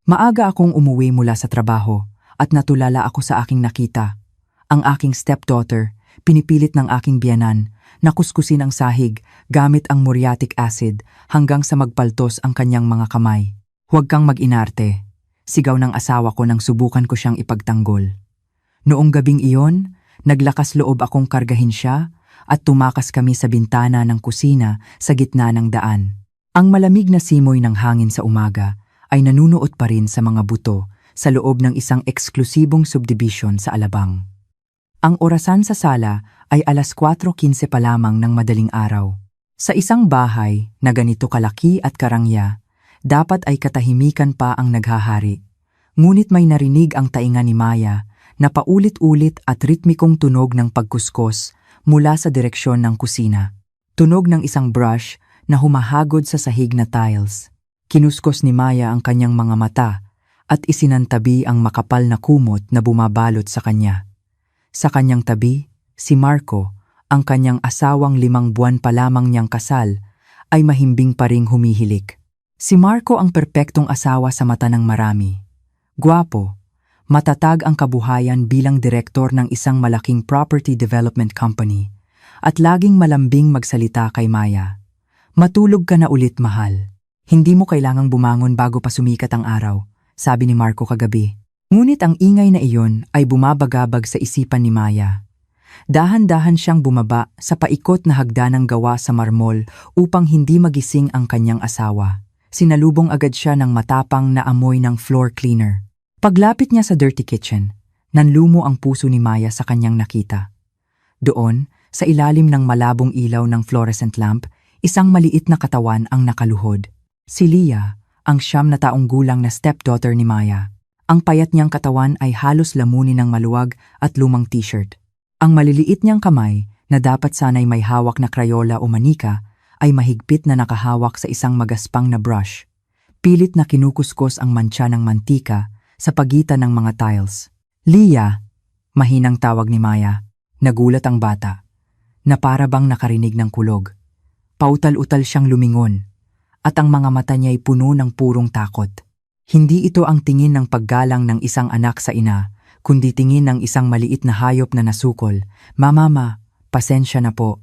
Maaga akong umuwi mula sa trabaho at natulala ako sa aking nakita. Ang aking stepdaughter, pinipilit ng aking biyanan na kuskusin ang sahig gamit ang muriatic acid hanggang sa magpaltos ang kanyang mga kamay. "Huwag kang mag-inarte," sigaw ng asawa ko nang subukan ko siyang ipagtanggol. Noong gabing iyon, naglakas loob akong kargahin siya at tumakas kami sa bintana ng kusina sa gitna ng daan. Ang malamig na simoy ng hangin sa umaga ay nanunuot pa rin sa mga buto sa loob ng isang eksklusibong subdivision sa Alabang. Ang orasan sa sala ay 4:15 pa lamang ng madaling araw. Sa isang bahay na ganito kalaki at karangya, dapat ay katahimikan pa ang naghahari. Ngunit may narinig ang tainga ni Maya na paulit-ulit at ritmikong tunog ng pagkuskos mula sa direksyon ng kusina. Tunog ng isang brush na humahagod sa sahig na tiles. Kinuskos ni Maya ang kanyang mga mata at isinantabi ang makapal na kumot na bumabalot sa kanya. Sa kanyang tabi, si Marco, ang kanyang asawang 5 buwan pa lamang niyang kasal, ay mahimbing pa ring humihilik. Si Marco ang perpektong asawa sa mata ng marami. Gwapo, matatag ang kabuhayan bilang direktor ng isang malaking property development company, at laging malambing magsalita kay Maya. "Matulog ka na ulit, mahal. Hindi mo kailangang bumangon bago pa sumikat ang araw," sabi ni Marco kagabi. Ngunit ang ingay na iyon ay bumabagabag sa isipan ni Maya. Dahan-dahan siyang bumaba sa paikot na hagdanang gawa sa marmol upang hindi magising ang kanyang asawa. Sinalubong agad siya ng matapang na amoy ng floor cleaner. Paglapit niya sa dirty kitchen, nanlumo ang puso ni Maya sa kanyang nakita. Doon, sa ilalim ng malabong ilaw ng fluorescent lamp, isang maliit na katawan ang nakaluhod. Si Leah, ang 9 na taong gulang na stepdaughter ni Maya. Ang payat niyang katawan ay halos lamunin ng maluwag at lumang t-shirt. Ang maliliit niyang kamay, na dapat sanay may hawak na Crayola o manika, ay mahigpit na nakahawak sa isang magaspang na brush. Pilit na kinukuskos ang mantsa ng mantika sa pagitan ng mga tiles. "Leah," mahinang tawag ni Maya. Nagulat ang bata, na para bang nakarinig ng kulog. Pautal-utal siyang lumingon, at ang mga mata niya ay puno ng purong takot. Hindi ito ang tingin ng paggalang ng isang anak sa ina, kundi tingin ng isang maliit na hayop na nasukol. "Mama, pasensya na po.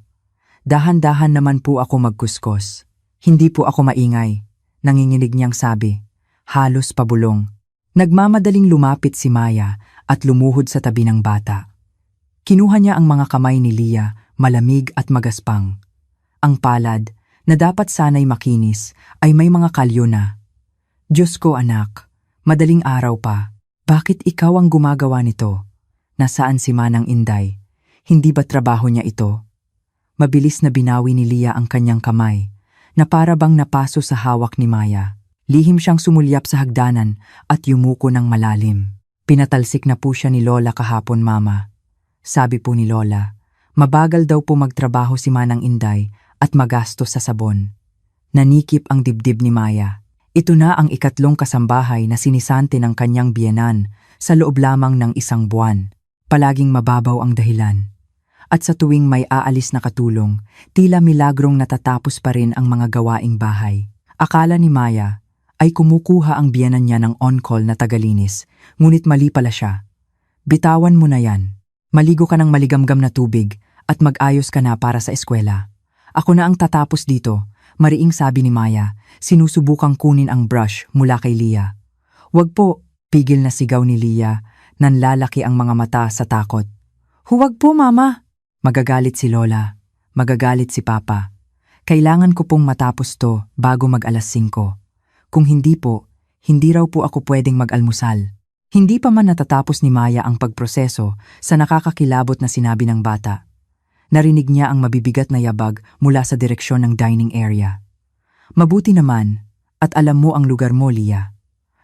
Dahan-dahan naman po ako magkuskos. Hindi po ako maingay," nanginginig niyang sabi. Halos pabulong. Nagmamadaling lumapit si Maya at lumuhod sa tabi ng bata. Kinuha niya ang mga kamay ni Leah, malamig at magaspang. Ang palad, na dapat sanay makinis, ay may mga kalyo na. "Diyos ko, anak, madaling araw pa. Bakit ikaw ang gumagawa nito? Nasaan si Manang Inday? Hindi ba trabaho niya ito?" Mabilis na binawi ni Leah ang kanyang kamay, na para bang napaso sa hawak ni Maya. Lihim siyang sumulyap sa hagdanan at yumuko ng malalim. "Pinatalsik na po siya ni Lola kahapon, Mama. Sabi po ni Lola, mabagal daw po magtrabaho si Manang Inday at magastos sa sabon." Nanikip ang dibdib ni Maya. Ito na ang 3 kasambahay na sinisante ng kanyang biyenan sa loob lamang ng 1 buwan. Palaging mababaw ang dahilan. At sa tuwing may aalis na katulong, tila milagrong natatapos pa rin ang mga gawaing bahay. Akala ni Maya ay kumukuha ang biyenan niya ng on-call na tagalinis, ngunit mali pala siya. "Bitawan mo na yan. Maligo ka ng maligamgam na tubig at mag-ayos ka na para sa eskwela. Ako na ang tatapos dito," mariing sabi ni Maya, sinusubukang kunin ang brush mula kay Leah. "Wag po," pigil na sigaw ni Leah, nanlalaki ang mga mata sa takot. "Huwag po, Mama." Magagalit si Lola, magagalit si Papa. "Kailangan ko pong matapos to bago mag-5. Kung hindi po, hindi raw po ako pwedeng mag-almusal." Hindi pa man natatapos ni Maya ang pagproseso sa nakakakilabot na sinabi ng bata. Narinig niya ang mabibigat na yabag mula sa direksyon ng dining area. "Mabuti naman, at alam mo ang lugar mo, Leah."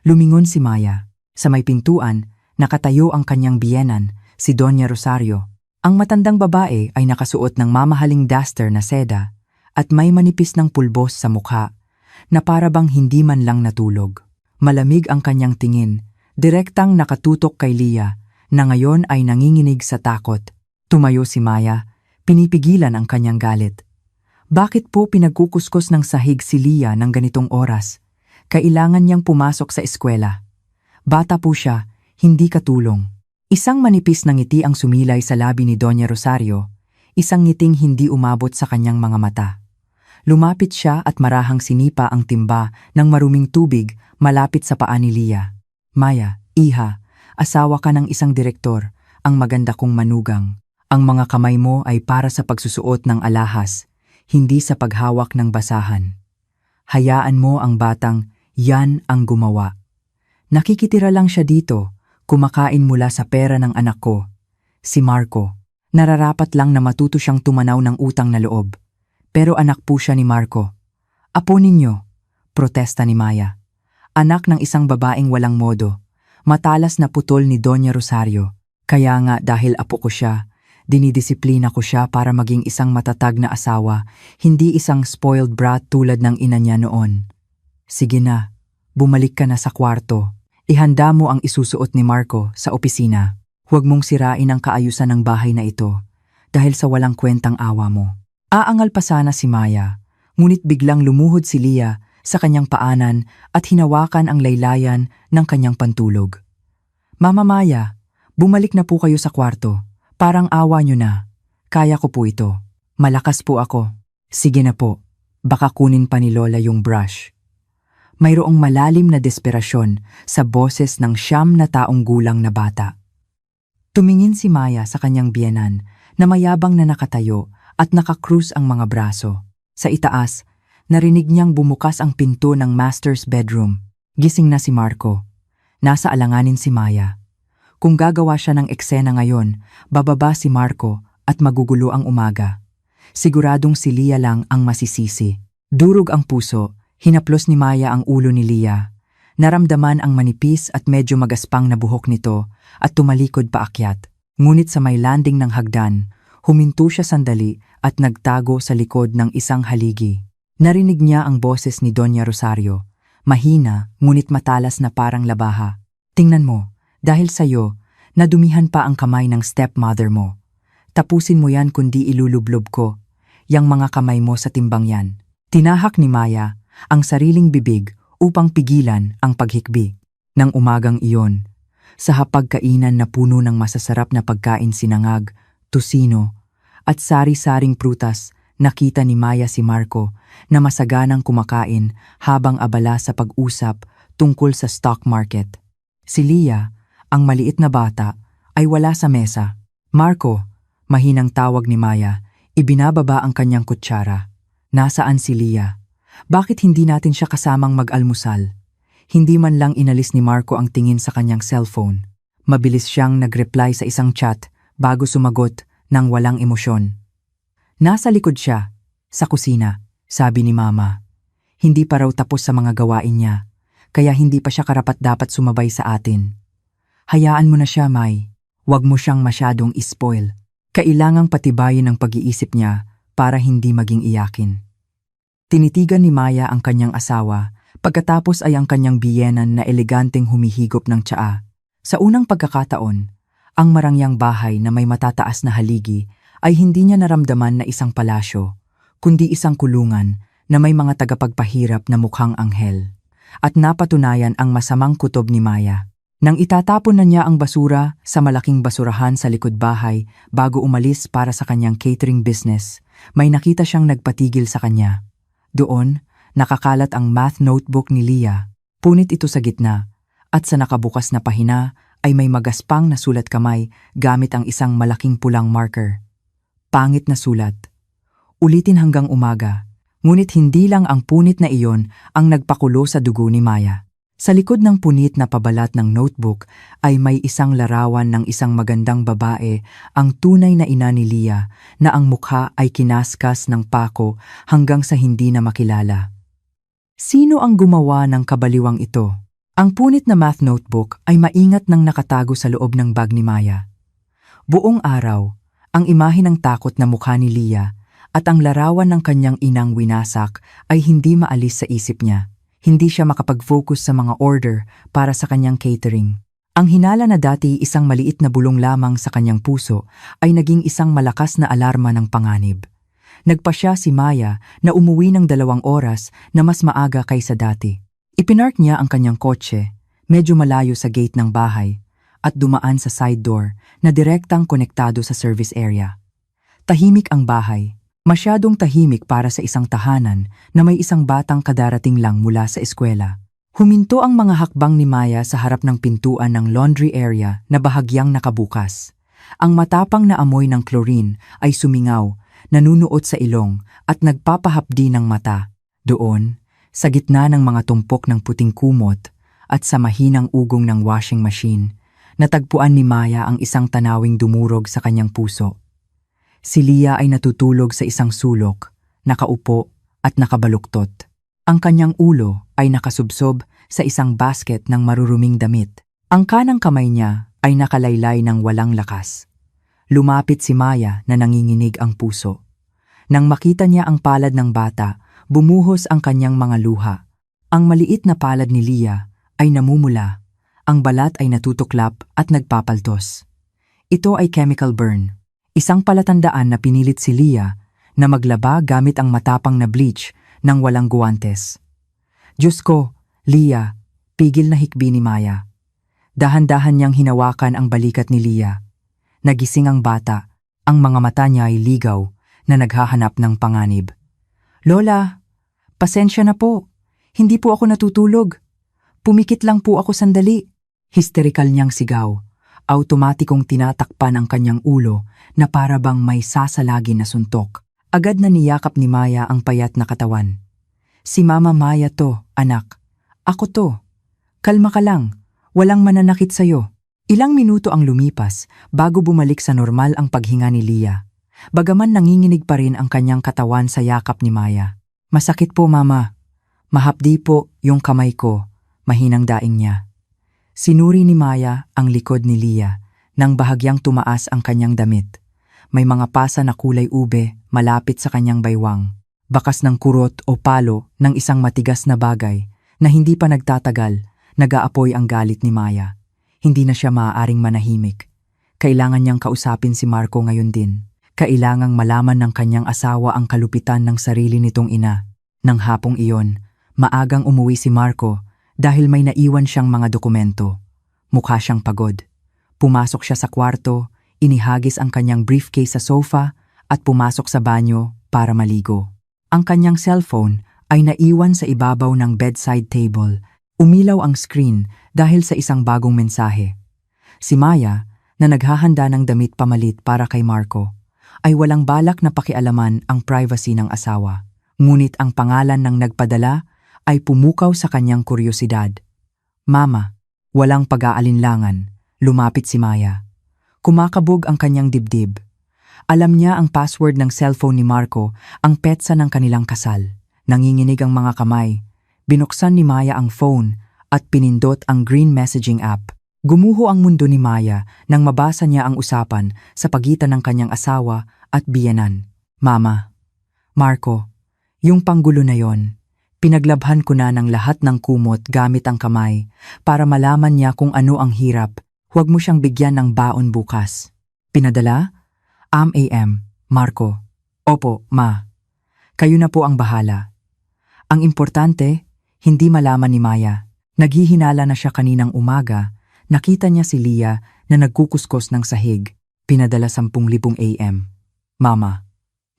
Lumingon si Maya. Sa may pintuan, nakatayo ang kanyang biyenan, si Doña Rosario. Ang matandang babae ay nakasuot ng mamahaling duster na seda at may manipis ng pulbos sa mukha na para bang hindi man lang natulog. Malamig ang kanyang tingin, direktang nakatutok kay Leah na ngayon ay nanginginig sa takot. Tumayo si Maya, pinipigilan ang kanyang galit. Bakit po pinagkukuskos ng sahig si Leah ng ganitong oras? Kailangan niyang pumasok sa eskwela. Bata po siya, hindi katulong. Isang manipis na ngiti ang sumilay sa labi ni Doña Rosario, isang ngiting hindi umabot sa kanyang mga mata. Lumapit siya at marahang sinipa ang timba ng maruming tubig malapit sa paa ni Lia. Maya, iha, asawa ka ng isang direktor, ang maganda kong manugang. Ang mga kamay mo ay para sa pagsusuot ng alahas, hindi sa paghawak ng basahan. Hayaan mo ang batang yan ang gumawa. Nakikitira lang siya dito, kumakain mula sa pera ng anak ko, si Marco. Nararapat lang na matuto siyang tumanaw ng utang na loob. Pero anak po siya ni Marco. Apo ninyo, protesta ni Maya. Anak ng isang babaeng walang modo. Matalas na putol ni Doña Rosario. Kaya nga dahil apo ko siya, dinidisiplina ko siya para maging isang matatag na asawa, hindi isang spoiled brat tulad ng ina niya noon. Sige na, bumalik ka na sa kwarto. Ihanda mo ang isusuot ni Marco sa opisina. Huwag mong sirain ang kaayusan ng bahay na ito dahil sa walang kwentang awa mo. Aangal pa sana si Maya, ngunit biglang lumuhod si Lia sa kanyang paanan at hinawakan ang laylayan ng kanyang pantulog. Mama Maya, bumalik na po kayo sa kwarto. Parang awa nyo na. Kaya ko po ito. Malakas po ako. Sige na po. Baka kunin pa ni Lola yung brush. Mayroong malalim na desperasyon sa boses ng 9 na taong gulang na bata. Tumingin si Maya sa kanyang biyenan na mayabang na nakatayo at nakakrus ang mga braso. Sa itaas, narinig niyang bumukas ang pinto ng master's bedroom. Gising na si Marco. Nasa alanganin si Maya. Kung gagawa siya ng eksena ngayon, bababa si Marco at magugulo ang umaga. Siguradong si Lia lang ang masisisi. Durog ang puso, hinaplos ni Maya ang ulo ni Lia. Naramdaman ang manipis at medyo magaspang na buhok nito at tumalikod paakyat. Ngunit sa may landing ng hagdan, huminto siya sandali at nagtago sa likod ng isang haligi. Narinig niya ang boses ni Doña Rosario, mahina ngunit matalas na parang labaha. Tingnan mo, dahil sa'yo, nadumihan pa ang kamay ng stepmother mo. Tapusin mo yan kundi ilulublob ko, yang mga kamay mo sa timbang yan. Tinahak ni Maya ang sariling bibig upang pigilan ang paghikbi. Nang umagang iyon, sa hapagkainan na puno ng masasarap na pagkain sinangag, tusino, at sari-saring prutas, nakita ni Maya si Marco na masaganang kumakain habang abala sa pag-usap tungkol sa stock market. Si Lia, ang maliit na bata, ay wala sa mesa. Marco, mahinang tawag ni Maya, ibinababa ang kanyang kutsara. Nasaan si Lia? Bakit hindi natin siya kasamang mag-almusal? Hindi man lang inalis ni Marco ang tingin sa kanyang cellphone. Mabilis siyang nag-reply sa isang chat bago sumagot ng walang emosyon. Nasa likod siya, sa kusina, sabi ni Mama. Hindi pa raw tapos sa mga gawain niya, kaya hindi pa siya karapat-dapat sumabay sa atin. Hayaan mo na siya, May. Huwag mo siyang masyadong ispoil. Kailangang patibayin ang pag-iisip niya para hindi maging iyakin. Tinitigan ni Maya ang kanyang asawa, pagkatapos ay ang kanyang biyenan na eleganteng humihigop ng tsaa. Sa unang pagkakataon, ang marangyang bahay na may matataas na haligi ay hindi niya naramdaman na isang palasyo, kundi isang kulungan na may mga tagapagpahirap na mukhang anghel. At napatunayan ang masamang kutob ni Maya. Nang itatapon na niya ang basura sa malaking basurahan sa likod bahay bago umalis para sa kanyang catering business, may nakita siyang nagpatigil sa kanya. Doon, nakakalat ang math notebook ni Lia. Punit ito sa gitna, at sa nakabukas na pahina ay may magaspang na sulat kamay gamit ang isang malaking pulang marker. Pangit na sulat. Ulitin hanggang umaga, ngunit hindi lang ang punit na iyon ang nagpakulo sa dugo ni Maya. Sa likod ng punit na pabalat ng notebook ay may isang larawan ng isang magandang babae, ang tunay na ina ni Lia, na ang mukha ay kinaskas ng pako hanggang sa hindi na makilala. Sino ang gumawa ng kabaliwang ito? Ang punit na math notebook ay maingat nang nakatago sa loob ng bag ni Maya. Buong araw, ang imahe ng takot na mukha ni Lia at ang larawan ng kanyang inang winasak ay hindi maalis sa isip niya. Hindi siya makapag-focus sa mga order para sa kanyang catering. Ang hinala na dati isang maliit na bulong lamang sa kanyang puso ay naging isang malakas na alarma ng panganib. Nagpasya si Maya na umuwi ng 2 oras na mas maaga kaysa dati. Ipinark niya ang kanyang kotse, medyo malayo sa gate ng bahay, at dumaan sa side door na direktang konektado sa service area. Tahimik ang bahay, masyadong tahimik para sa isang tahanan na may isang batang kadarating lang mula sa eskwela. Huminto ang mga hakbang ni Maya sa harap ng pintuan ng laundry area na bahagyang nakabukas. Ang matapang na amoy ng chlorine ay sumingaw, nanunuot sa ilong at nagpapahapdi ng mata. Doon, sa gitna ng mga tumpok ng puting kumot at sa mahinang ugong ng washing machine, natagpuan ni Maya ang isang tanawing dumurog sa kanyang puso. Si Leah ay natutulog sa isang sulok, nakaupo at nakabaluktot. Ang kanyang ulo ay nakasubsob sa isang basket ng maruruming damit. Ang kanang kamay niya ay nakalaylay ng walang lakas. Lumapit si Maya na nanginginig ang puso. Nang makita niya ang palad ng bata, bumuhos ang kanyang mga luha. Ang maliit na palad ni Leah ay namumula. Ang balat ay natutuklap at nagpapaltos. Ito ay chemical burn. Isang palatandaan na pinilit si Leah na maglaba gamit ang matapang na bleach nang walang guwantes. Diyos ko, Leah, pigil na hikbi ni Maya. Dahan-dahan niyang hinawakan ang balikat ni Leah. Nagising ang bata, ang mga mata niya ay ligaw na naghahanap ng panganib. Lola, pasensya na po. Hindi po ako natutulog. Pumikit lang po ako sandali. Hysterical niyang sigaw. Automatikong tinatakpan ang kanyang ulo na para bang may sasalagin na suntok. Agad na niyakap ni Maya ang payat na katawan. Si Mama Maya to, anak. Ako to. Kalma ka lang. Walang mananakit sa'yo. Ilang minuto ang lumipas bago bumalik sa normal ang paghinga ni Leah. Bagaman nanginginig pa rin ang kanyang katawan sa yakap ni Maya. Masakit po, Mama. Mahapdi po yung kamay ko. Mahinang daing niya. Sinuri ni Maya ang likod ni Leah nang bahagyang tumaas ang kanyang damit. May mga pasa na kulay ube malapit sa kanyang baywang. Bakas ng kurot o palo ng isang matigas na bagay na hindi pa nagtatagal, nag-aapoy ang galit ni Maya. Hindi na siya maaaring manahimik. Kailangan niyang kausapin si Marco ngayon din. Kailangang malaman ng kanyang asawa ang kalupitan ng sarili nitong ina. Nang hapong iyon, maagang umuwi si Marco dahil may naiwan siyang mga dokumento. Mukha siyang pagod. Pumasok siya sa kwarto, inihagis ang kanyang briefcase sa sofa at pumasok sa banyo para maligo. Ang kanyang cellphone ay naiwan sa ibabaw ng bedside table. Umilaw ang screen dahil sa isang bagong mensahe. Si Maya, na naghahanda ng damit pamalit para kay Marco, ay walang balak na pakialaman ang privacy ng asawa. Ngunit ang pangalan ng nagpadala ay pumukaw sa kanyang kuryosidad. Mama, walang pag-aalinlangan, lumapit si Maya. Kumakabog ang kanyang dibdib. Alam niya ang password ng cellphone ni Marco, ang petsa ng kanilang kasal. Nanginginig ang mga kamay. Binuksan ni Maya ang phone at pinindot ang green messaging app. Gumuho ang mundo ni Maya nang mabasa niya ang usapan sa pagitan ng kanyang asawa at biyenan. Mama, Marco, yung panggulo na yon, pinaglabhan ko na ng lahat ng kumot gamit ang kamay para malaman niya kung ano ang hirap. Huwag mo siyang bigyan ng baon bukas. Pinadala? AM, Marco. Opo, Ma. Kayo na po ang bahala. Ang importante, hindi malaman ni Maya. Naghihinala na siya kaninang umaga, nakita niya si Leah na nagkukuskos ng sahig. Pinadala 10,000 AM. Mama.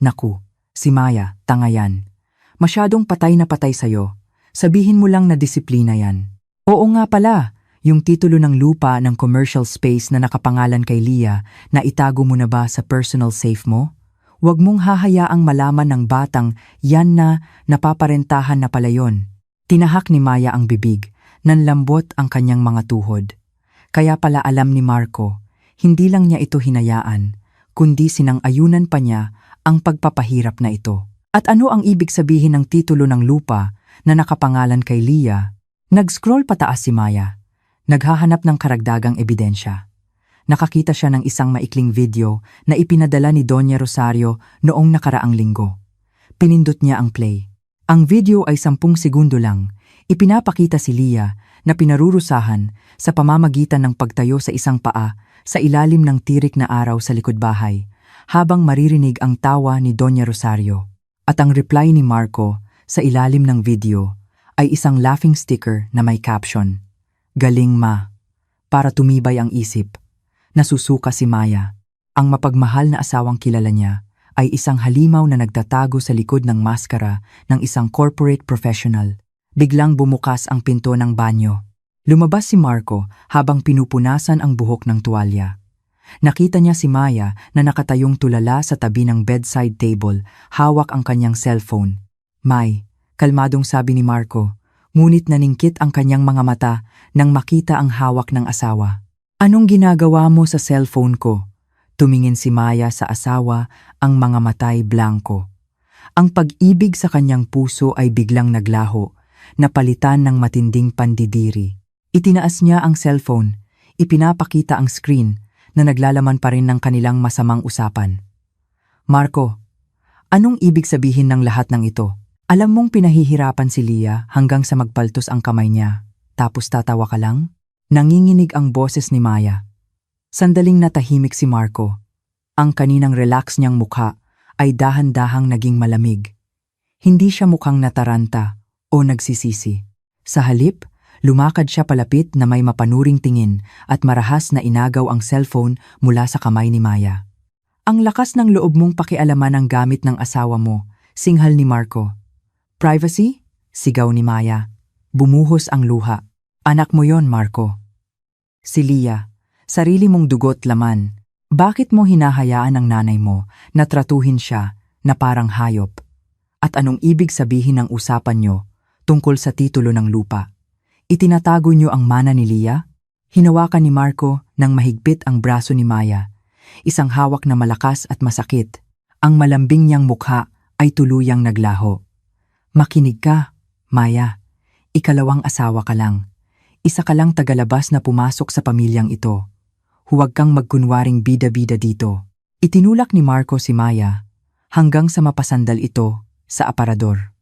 Naku, si Maya, tanga yan. Masyadong patay na patay sa'yo. Sabihin mo lang na disiplina yan. Oo nga pala. Yung titulo ng lupa ng commercial space na nakapangalan kay Leah na itago mo na ba sa personal safe mo? Huwag mong hahayaang malaman ng batang yan na napaparentahan na pala yon. Tinahak ni Maya ang bibig, nanlambot ang kanyang mga tuhod. Kaya pala alam ni Marco, hindi lang niya ito hinayaan, kundi sinang-ayunan pa niya ang pagpapahirap na ito. At ano ang ibig sabihin ng titulo ng lupa na nakapangalan kay Leah? Nag-scroll pataas si Maya. Naghahanap ng karagdagang ebidensya. Nakakita siya ng isang maikling video na ipinadala ni Doña Rosario noong nakaraang linggo. Pinindot niya ang play. Ang video ay 10 segundo lang. Ipinapakita si Leah na pinarurusahan sa pamamagitan ng pagtayo sa isang paa sa ilalim ng tirik na araw sa likod bahay, habang maririnig ang tawa ni Doña Rosario. At ang reply ni Marco sa ilalim ng video ay isang laughing sticker na may caption, Galing ma. Para tumibay ang isip. Nasusuka si Maya. Ang mapagmahal na asawang kilala niya ay isang halimaw na nagtatago sa likod ng maskara ng isang corporate professional. Biglang bumukas ang pinto ng banyo. Lumabas si Marco habang pinupunasan ang buhok ng tuwalya. Nakita niya si Maya na nakatayong tulala sa tabi ng bedside table, hawak ang kanyang cellphone. "May," kalmadong sabi ni Marco, ngunit naningkit ang kanyang mga mata nang makita ang hawak ng asawa. "Anong ginagawa mo sa cellphone ko?" Tumingin si Maya sa asawa, ang mga matay blanko. Ang pag-ibig sa kanyang puso ay biglang naglaho, napalitan ng matinding pandidiri. Itinaas niya ang cellphone, ipinapakita ang screen na naglalaman pa rin ng kanilang masamang usapan. "Marco, anong ibig sabihin ng lahat ng ito? Alam mong pinahihirapan si Leah hanggang sa magpaltos ang kamay niya, tapos tatawa ka lang?" Nanginginig ang boses ni Maya. Sandaling natahimik si Marco. Ang kaninang relax niyang mukha ay dahan-dahang naging malamig. Hindi siya mukhang nataranta o nagsisisi. Sa halip, lumakad siya palapit na may mapanuring tingin at marahas na inagaw ang cellphone mula sa kamay ni Maya. "Ang lakas ng loob mong pakialaman ang gamit ng asawa mo," singhal ni Marco. "Privacy?" sigaw ni Maya. Bumuhos ang luha. "Anak mo yon, Marco." "Si Leah, sarili mong dugot laman. Bakit mo hinahayaan ang nanay mo na tratuhin siya na parang hayop? At anong ibig sabihin ng usapan nyo tungkol sa titulo ng lupa? Itinatago nyo ang mana ni Leah?" Hinawakan ni Marco ng mahigpit ang braso ni Maya. Isang hawak na malakas at masakit. Ang malambing niyang mukha ay tuluyang naglaho. "Makinig ka, Maya. Ikalawang asawa ka lang. Isa ka lang tagalabas na pumasok sa pamilyang ito. Huwag kang magkunwaring bida-bida dito." Itinulak ni Marco si Maya hanggang sa mapasandal ito sa aparador.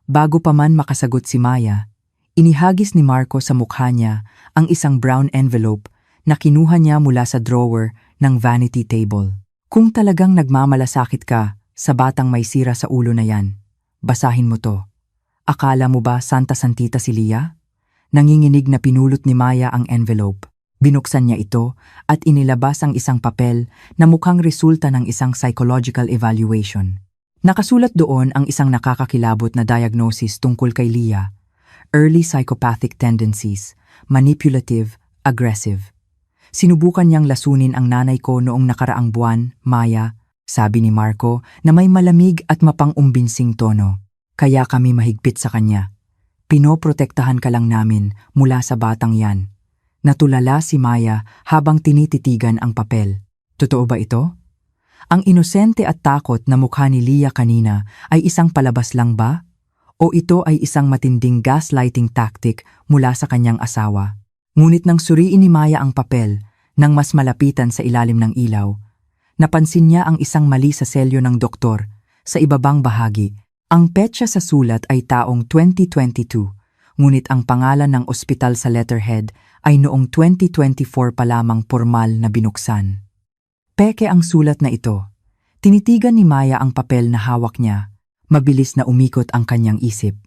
Bago pa man makasagot si Maya, inihagis ni Marco sa mukha niya ang isang brown envelope na kinuha niya mula sa drawer ng vanity table. "Kung talagang nagmamalasakit ka sa batang may sira sa ulo na yan, basahin mo to. Akala mo ba santa-santita si Leah?" Nanginginig na pinulot ni Maya ang envelope. Binuksan niya ito at inilabas ang isang papel na mukhang resulta ng isang psychological evaluation. Nakasulat doon ang isang nakakakilabot na diagnosis tungkol kay Leah: early psychopathic tendencies, manipulative, aggressive. "Sinubukan niyang lasunin ang nanay ko noong nakaraang buwan, Maya," sabi ni Marco na may malamig at mapang-umbinsing tono. "Kaya kami mahigpit sa kanya. Pinoprotektahan ka lang namin mula sa batang yan." Natulala si Maya habang tinititigan ang papel. Totoo ba ito? Ang inosente at takot na mukha ni Leah kanina ay isang palabas lang ba? O ito ay isang matinding gaslighting tactic mula sa kanyang asawa? Ngunit nang suriin ni Maya ang papel, nang mas malapitan sa ilalim ng ilaw, napansin niya ang isang mali sa selyo ng doktor sa ibabang bahagi. Ang petsa sa sulat ay taong 2022, ngunit ang pangalan ng ospital sa letterhead ay noong 2024 pa lamang pormal na binuksan. Peke ang sulat na ito. Tinitigan ni Maya ang papel na hawak niya. Mabilis na umikot ang kanyang isip.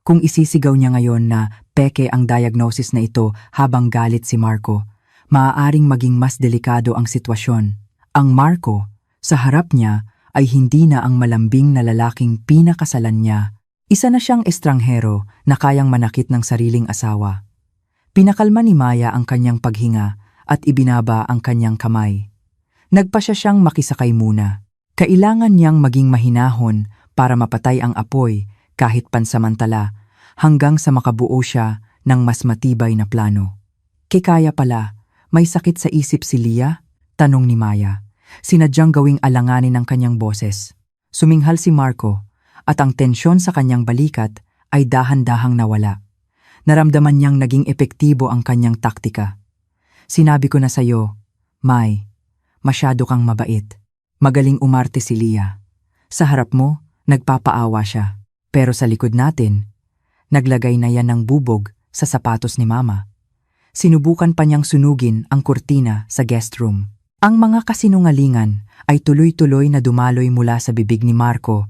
Kung isisigaw niya ngayon na peke ang diagnosis na ito habang galit si Marco, maaaring maging mas delikado ang sitwasyon. Ang Marco, sa harap niya, ay hindi na ang malambing na lalaking pinakasalan niya. Isa na siyang estranghero na kayang manakit ng sariling asawa. Pinakalma ni Maya ang kanyang paghinga at ibinaba ang kanyang kamay. Nagpasya siyang makisakay muna. Kailangan niyang maging mahinahon para mapatay ang apoy kahit pansamantala hanggang sa makabuo siya ng mas matibay na plano. Kaya pala, may sakit sa isip si Leah? Tanong ni Maya. Sinadyang gawing alanganin ng kanyang boses. Suminghal si Marco at ang tensyon sa kanyang balikat ay dahan-dahang nawala. Naramdaman niyang naging epektibo ang kanyang taktika. "Sinabi ko na sa'yo, May, masyado kang mabait. Magaling umarte si Leah. Sa harap mo, nagpapaawa siya. Pero sa likod natin, naglagay na yan ng bubog sa sapatos ni Mama." Sinubukan pa niyang sunugin ang kurtina sa guest room. Ang mga kasinungalingan ay tuloy-tuloy na dumaloy mula sa bibig ni Marco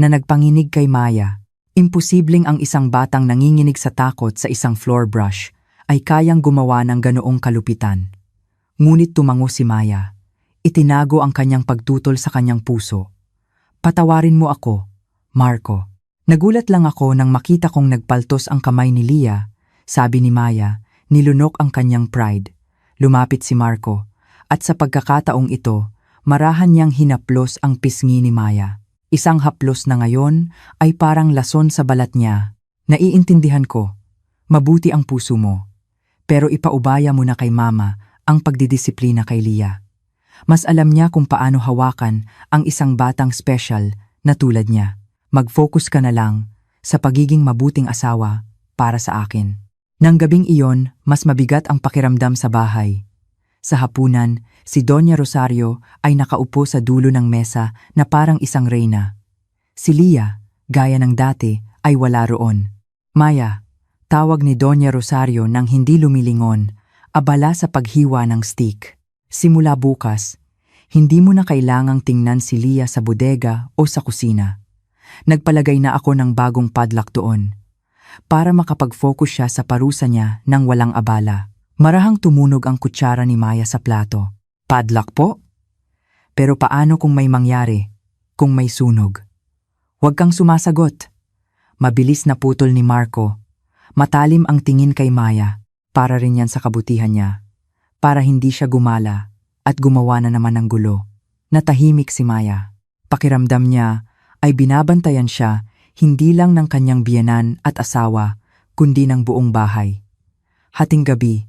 na nagpanginig kay Maya. Imposibleng ang isang batang nanginginig sa takot sa isang floor brush ay kayang gumawa ng ganoong kalupitan. Ngunit tumango si Maya. Itinago ang kanyang pagtutol sa kanyang puso. Patawarin mo ako, Marco. Nagulat lang ako nang makita kong nagpaltos ang kamay ni Leah. Sabi ni Maya, nilunok ang kanyang pride. Lumapit si Marco, at sa pagkakataong ito, marahan niyang hinaplos ang pisngi ni Maya. Isang haplos na ngayon ay parang lason sa balat niya. Naiintindihan ko, mabuti ang puso mo. Pero ipaubaya mo na kay Mama ang pagdidisiplina kay Leah. Mas alam niya kung paano hawakan ang isang batang special na tulad niya. Mag-focus ka na lang sa pagiging mabuting asawa para sa akin. Nang gabing iyon, mas mabigat ang pakiramdam sa bahay. Sa hapunan, si Doña Rosario ay nakaupo sa dulo ng mesa na parang isang reyna. Si Leah, gaya ng dati, ay wala roon. Maya, tawag ni Doña Rosario nang hindi lumilingon, abala sa paghiwa ng stick. Simula bukas, hindi mo na kailangang tingnan si Leah sa bodega o sa kusina. Nagpalagay na ako ng bagong padlock doon, para makapag-focus siya sa parusa niya nang walang abala. Marahang tumunog ang kutsara ni Maya sa plato. Padlock po? Pero paano kung may mangyari? Kung may sunog? Huwag kang sumasagot. Mabilis na putol ni Marco. Matalim ang tingin kay Maya. Para rin yan sa kabutihan niya. Para hindi siya gumala at gumawa na naman ng gulo. Natahimik si Maya. Pakiramdam niya ay binabantayan siya hindi lang ng kanyang biyenan at asawa, kundi ng buong bahay. Hating gabi,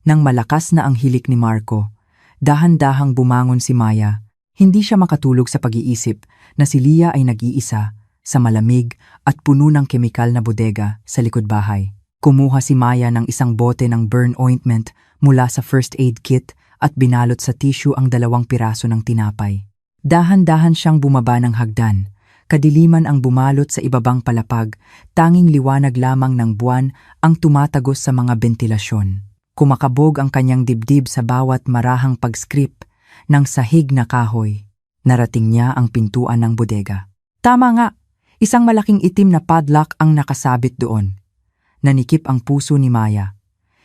nang malakas na ang hilik ni Marco, dahan-dahang bumangon si Maya. Hindi siya makatulog sa pag-iisip na si Leah ay nag-iisa sa malamig at puno ng kemikal na bodega sa likod bahay. Kumuha si Maya ng isang bote ng burn ointment mula sa first aid kit at binalot sa tissue ang 2 piraso ng tinapay. Dahan-dahan siyang bumaba ng hagdan. Kadiliman ang bumalot sa ibabang palapag, tanging liwanag lamang ng buwan ang tumatagos sa mga bentilasyon. Kumakabog ang kanyang dibdib sa bawat marahang pag-script ng sahig na kahoy. Narating niya ang pintuan ng bodega. Tama nga, isang malaking itim na padlock ang nakasabit doon. Nanikip ang puso ni Maya.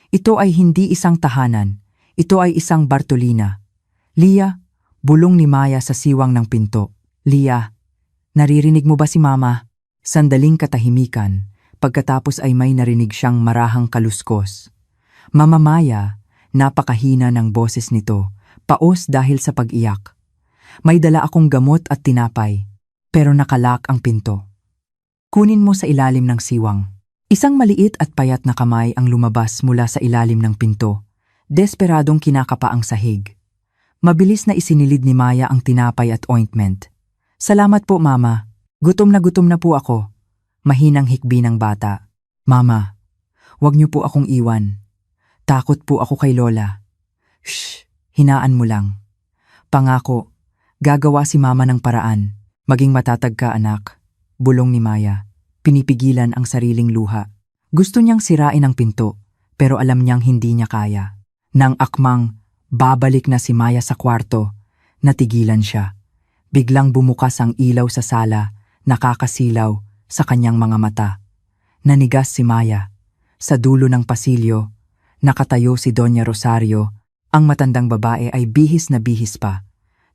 Ito ay hindi isang tahanan, ito ay isang Bartolina. Leah, bulong ni Maya sa siwang ng pinto. Leah, naririnig mo ba si Mama? Sandaling katahimikan, pagkatapos ay may narinig siyang marahang kaluskos. Mama Maya, napakahina ng boses nito, paos dahil sa pag-iyak. May dala akong gamot at tinapay, pero nakalak ang pinto. Kunin mo sa ilalim ng siwang. Isang maliit at payat na kamay ang lumabas mula sa ilalim ng pinto. Desperadong kinakapa ang sahig. Mabilis na isinilid ni Maya ang tinapay at ointment. Salamat po, Mama. Gutom na po ako. Mahinang hikbi ng bata. Mama, wag niyo po akong iwan. Takot po ako kay Lola. Shh, hinaan mo lang. Pangako, gagawa si Mama ng paraan. Maging matatag ka, anak. Bulong ni Maya. Pinipigilan ang sariling luha. Gusto niyang sirain ang pinto, pero alam niyang hindi niya kaya. Nang akmang babalik na si Maya sa kwarto, natigilan siya. Biglang bumukas ang ilaw sa sala, nakakasilaw sa kanyang mga mata. Nanigas si Maya. Sa dulo ng pasilyo, nakatayo si Doña Rosario. Ang matandang babae ay bihis na bihis pa,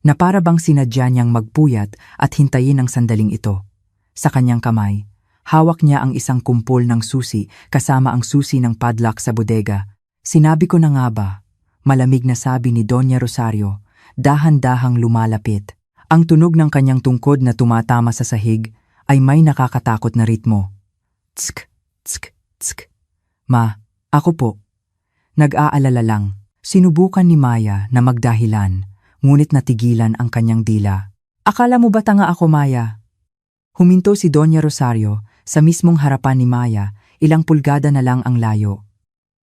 na para bang sinadya niyang magpuyat at hintayin ang sandaling ito. Sa kanyang kamay, hawak niya ang isang kumpol ng susi kasama ang susi ng padlock sa bodega. Sinabi ko na nga ba, malamig na sabi ni Doña Rosario, dahan-dahang lumalapit. Ang tunog ng kanyang tungkod na tumatama sa sahig ay may nakakatakot na ritmo. Tsk, tsk, tsk. Ma, ako po. Nag-aalala lang. Sinubukan ni Maya na magdahilan, ngunit natigilan ang kanyang dila. Akala mo ba tanga ako, Maya? Huminto si Doña Rosario sa mismong harapan ni Maya, ilang pulgada na lang ang layo.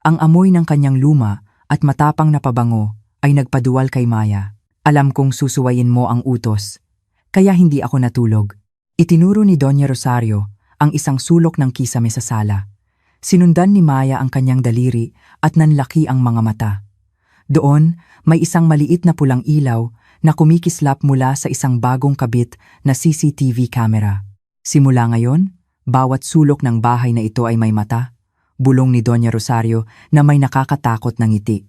Ang amoy ng kanyang luma at matapang na pabango ay nagpaduwal kay Maya. Alam kong susuwayin mo ang utos, kaya hindi ako natulog. Itinuro ni Doña Rosario ang isang sulok ng kisame sa sala. Sinundan ni Maya ang kanyang daliri at nanlaki ang mga mata. Doon, may isang maliit na pulang ilaw na kumikislap mula sa isang bagong kabit na CCTV camera. Simula ngayon, bawat sulok ng bahay na ito ay may mata, Bulong ni Doña Rosario na may nakakatakot na ngiti.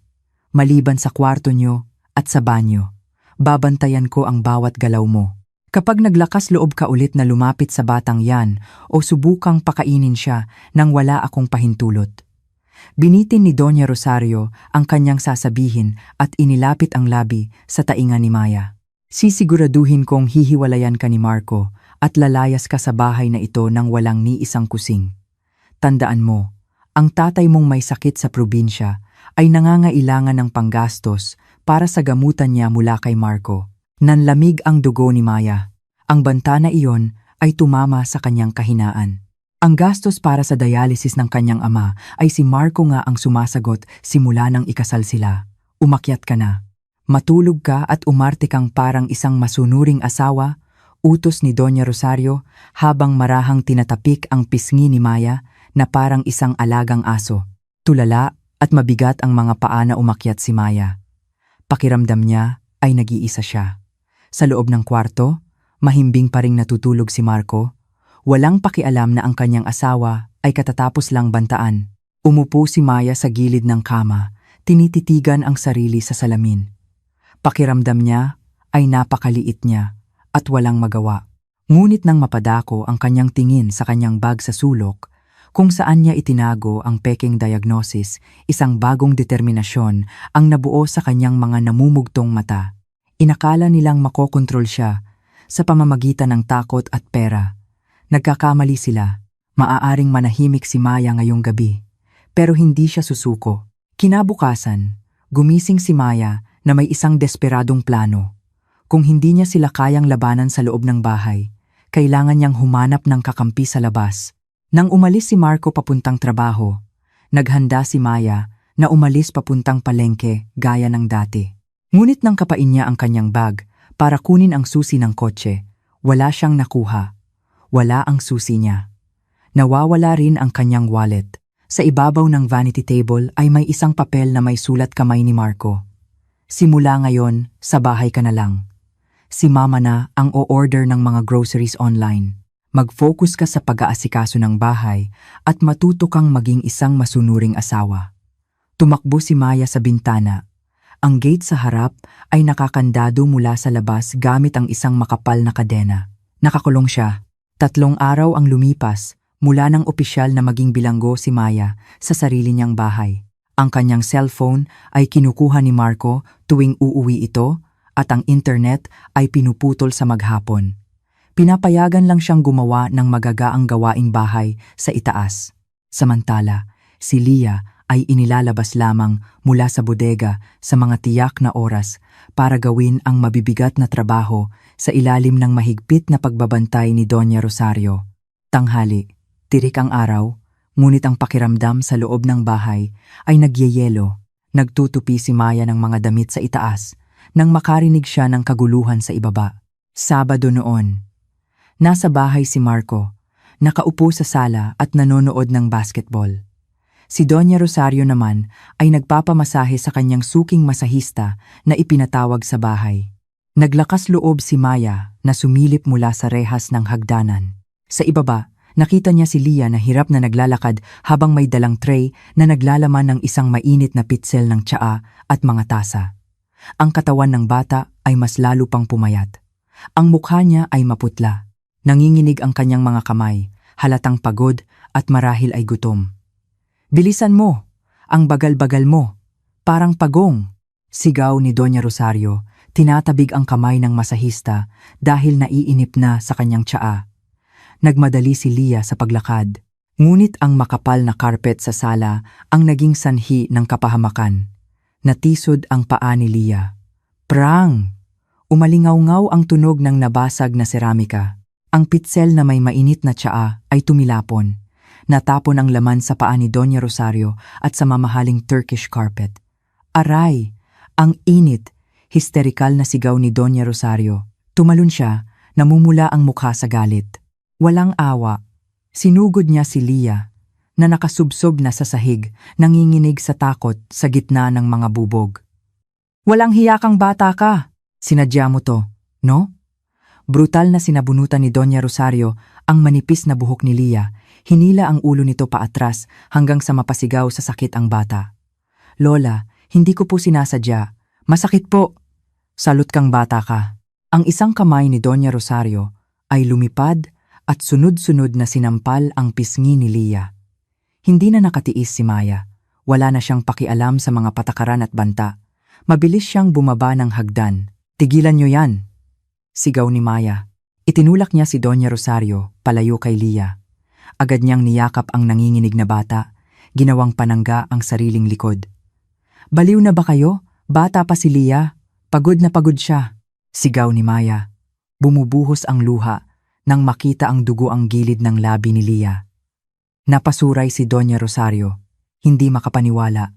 Maliban sa kwarto nyo at sa banyo, babantayan ko ang bawat galaw mo. Kapag naglakas loob ka ulit na lumapit sa batang yan o subukang pakainin siya nang wala akong pahintulot. Binitin ni Doña Rosario ang kanyang sasabihin at inilapit ang labi sa tainga ni Maya. Sisiguraduhin kong hihiwalayan ka ni Marco at lalayas ka sa bahay na ito nang walang ni isang kusing. Tandaan mo, ang tatay mong may sakit sa probinsya ay nangangailangan ng panggastos para sa gamutan niya mula kay Marco. Nanlamig ang dugo ni Maya. Ang banta na iyon ay tumama sa kanyang kahinaan. Ang gastos para sa dialysis ng kanyang ama ay si Marco nga ang sumasagot simula nang ikasal sila. Umakyat ka na. Matulog ka at umarte kang parang isang masunuring asawa, utos ni Doña Rosario habang marahang tinatapik ang pisngi ni Maya na parang isang alagang aso. Tulala at mabigat ang mga paa na umakyat si Maya. Pakiramdam niya ay nag-iisa siya. Sa loob ng kwarto, mahimbing pa ring natutulog si Marco. Walang pakialam na ang kanyang asawa ay katatapos lang bantaan. Umupo si Maya sa gilid ng kama, tinititigan ang sarili sa salamin. Pakiramdam niya ay napakaliit niya at walang magawa. Ngunit nang mapadako ang kanyang tingin sa kanyang bag sa sulok, kung saan niya itinago ang peking diagnosis, isang bagong determinasyon ang nabuo sa kanyang mga namumugtong mata. Inakala nilang makokontrol siya sa pamamagitan ng takot at pera. Nagkakamali sila. Maaaring manahimik si Maya ngayong gabi, pero hindi siya susuko. Kinabukasan, gumising si Maya na may isang desperadong plano. Kung hindi niya sila kayang labanan sa loob ng bahay, kailangan niyang humanap ng kakampi sa labas. Nang umalis si Marco papuntang trabaho, naghanda si Maya na umalis papuntang palengke gaya ng dati. Ngunit nang kapain niya ang kanyang bag para kunin ang susi ng kotse, wala siyang nakuha. Wala ang susi niya. Nawawala rin ang kanyang wallet. Sa ibabaw ng vanity table ay may isang papel na may sulat kamay ni Marco. Simula ngayon, sa bahay ka na lang. Si Mama na ang o-order ng mga groceries online. Mag-focus ka sa pag-aasikaso ng bahay at matuto kang maging isang masunuring asawa. Tumakbo si Maya sa bintana. Ang gate sa harap ay nakakandado mula sa labas gamit ang isang makapal na kadena. Nakakulong siya. 3 araw ang lumipas mula nang opisyal na maging bilanggo si Maya sa sarili niyang bahay. Ang kanyang cellphone ay kinukuha ni Marco tuwing uuwi ito at ang internet ay pinuputol sa maghapon. Pinapayagan lang siyang gumawa ng magagaang gawaing bahay sa itaas. Samantala, si Lia ay inilalabas lamang mula sa bodega sa mga tiyak na oras para gawin ang mabibigat na trabaho sa ilalim ng mahigpit na pagbabantay ni Doña Rosario. Tanghali, tirik ang araw, ngunit ang pakiramdam sa loob ng bahay ay nagyeyelo. Nagtutupi si Maya ng mga damit sa itaas nang makarinig siya ng kaguluhan sa ibaba. Sabado noon. Nasa bahay si Marco, nakaupo sa sala at nanonood ng basketball. Si Doña Rosario naman ay nagpapamasahe sa kanyang suking masahista na ipinatawag sa bahay. Naglakas loob si Maya na sumilip mula sa rehas ng hagdanan. Sa ibaba, nakita niya si Lia na hirap na naglalakad habang may dalang tray na naglalaman ng isang mainit na pitsel ng tsaa at mga tasa. Ang katawan ng bata ay mas lalo pang pumayat. Ang mukha niya ay maputla. Nanginginig ang kanyang mga kamay, halatang pagod at marahil ay gutom. "Bilisan mo! Ang bagal-bagal mo! Parang pagong!" Sigaw ni Doña Rosario, tinatabig ang kamay ng masahista dahil naiinip na sa kanyang tsaa. Nagmadali si Lia sa paglakad, ngunit ang makapal na karpet sa sala ang naging sanhi ng kapahamakan. Natisod ang paa ni Lia. Prang! Umalingaw-ngaw ang tunog ng nabasag na seramika. Ang pitsel na may mainit na tsaa ay tumilapon. Natapon ang laman sa paa ni Doña Rosario at sa mamahaling Turkish carpet. Aray! Ang init! Histerikal na sigaw ni Doña Rosario. Tumalon siya, namumula ang mukha sa galit. Walang awa. Sinugod niya si Lia, na nakasubsob na sa sahig, nanginginig sa takot sa gitna ng mga bubog. "Walang hiya kang bata ka! Sinadya mo to, no?" Brutal na sinabunutan ni Doña Rosario ang manipis na buhok ni Lia, Hinila ang ulo nito paatras hanggang sa mapasigaw sa sakit ang bata. Lola, hindi ko po sinasadya. Masakit po. Salot kang bata ka. Ang isang kamay ni Doña Rosario ay lumipad at sunod-sunod na sinampal ang pisngi ni Lia. Hindi na nakatiis si Maya. Wala na siyang pakialam sa mga patakaran at banta. Mabilis siyang bumaba ng hagdan. Tigilan niyo yan! Sigaw ni Maya. Itinulak niya si Doña Rosario palayo kay Lia. Agad niyang niyakap ang nanginginig na bata, ginawang panangga ang sariling likod. Baliw na ba kayo? Bata pa si Lia. Pagod na pagod siya. Sigaw ni Maya. Bumubuhos ang luha nang makita ang dugo ang gilid ng labi ni Lia. Napasuray si Doña Rosario, hindi makapaniwala.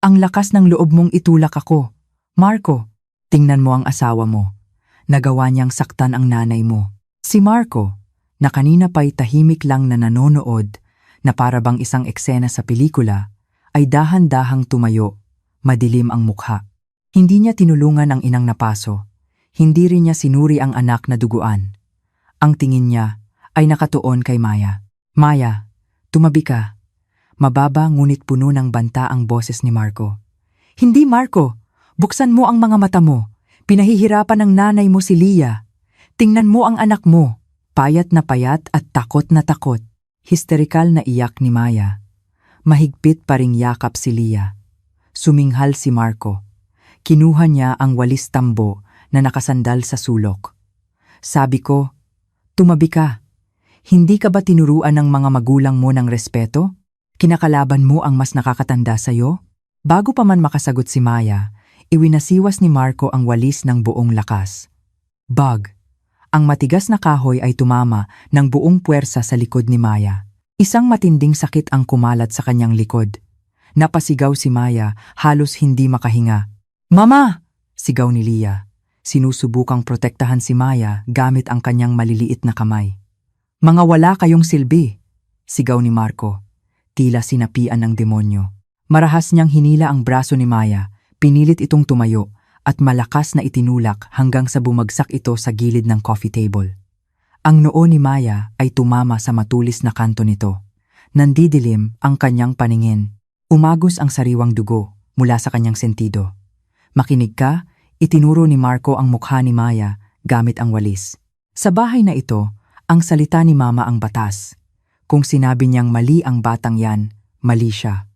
Ang lakas ng loob mong itulak ako. Marco, tingnan mo ang asawa mo. Nagawa niyang saktan ang nanay mo. Si Marco, na kanina pa'y tahimik lang na nanonood, na para bang isang eksena sa pelikula, ay dahan-dahang tumayo, madilim ang mukha. Hindi niya tinulungan ang inang napaso. Hindi rin niya sinuri ang anak na duguan. Ang tingin niya ay nakatuon kay Maya. Maya, tumabi ka. Mababa ngunit puno ng banta ang boses ni Marco. Hindi Marco, buksan mo ang mga mata mo. Pinahihirapan ng nanay mo si Lia. Tingnan mo ang anak mo. Payat na payat at takot na takot. Histerikal na iyak ni Maya. Mahigpit pa ring yakap si Lia. Suminghal si Marco. Kinuha niya ang walis tambo na nakasandal sa sulok. Sabi ko, tumabi ka. Hindi ka ba tinuruan ng mga magulang mo ng respeto? Kinakalaban mo ang mas nakakatanda sa'yo? Bago pa man makasagot si Maya, iwinasiwas ni Marco ang walis ng buong lakas. Bag. Ang matigas na kahoy ay tumama ng buong puwersa sa likod ni Maya. Isang matinding sakit ang kumalat sa kanyang likod. Napasigaw si Maya, halos hindi makahinga. Mama! Sigaw ni Lia. Sinusubukang protektahan si Maya gamit ang kanyang maliliit na kamay. Mga wala kayong silbi! Sigaw ni Marco. Tila sinapian ng demonyo. Marahas niyang hinila ang braso ni Maya, pinilit itong tumayo, at malakas na itinulak hanggang sa bumagsak ito sa gilid ng coffee table. Ang noo ni Maya ay tumama sa matulis na kanto nito. Nandidilim ang kanyang paningin. Umagos ang sariwang dugo mula sa kanyang sentido. Makinig ka, itinuro ni Marco ang mukha ni Maya gamit ang walis. Sa bahay na ito, ang salita ni Mama ang batas. Kung sinabi niyang mali ang batang yan, mali siya.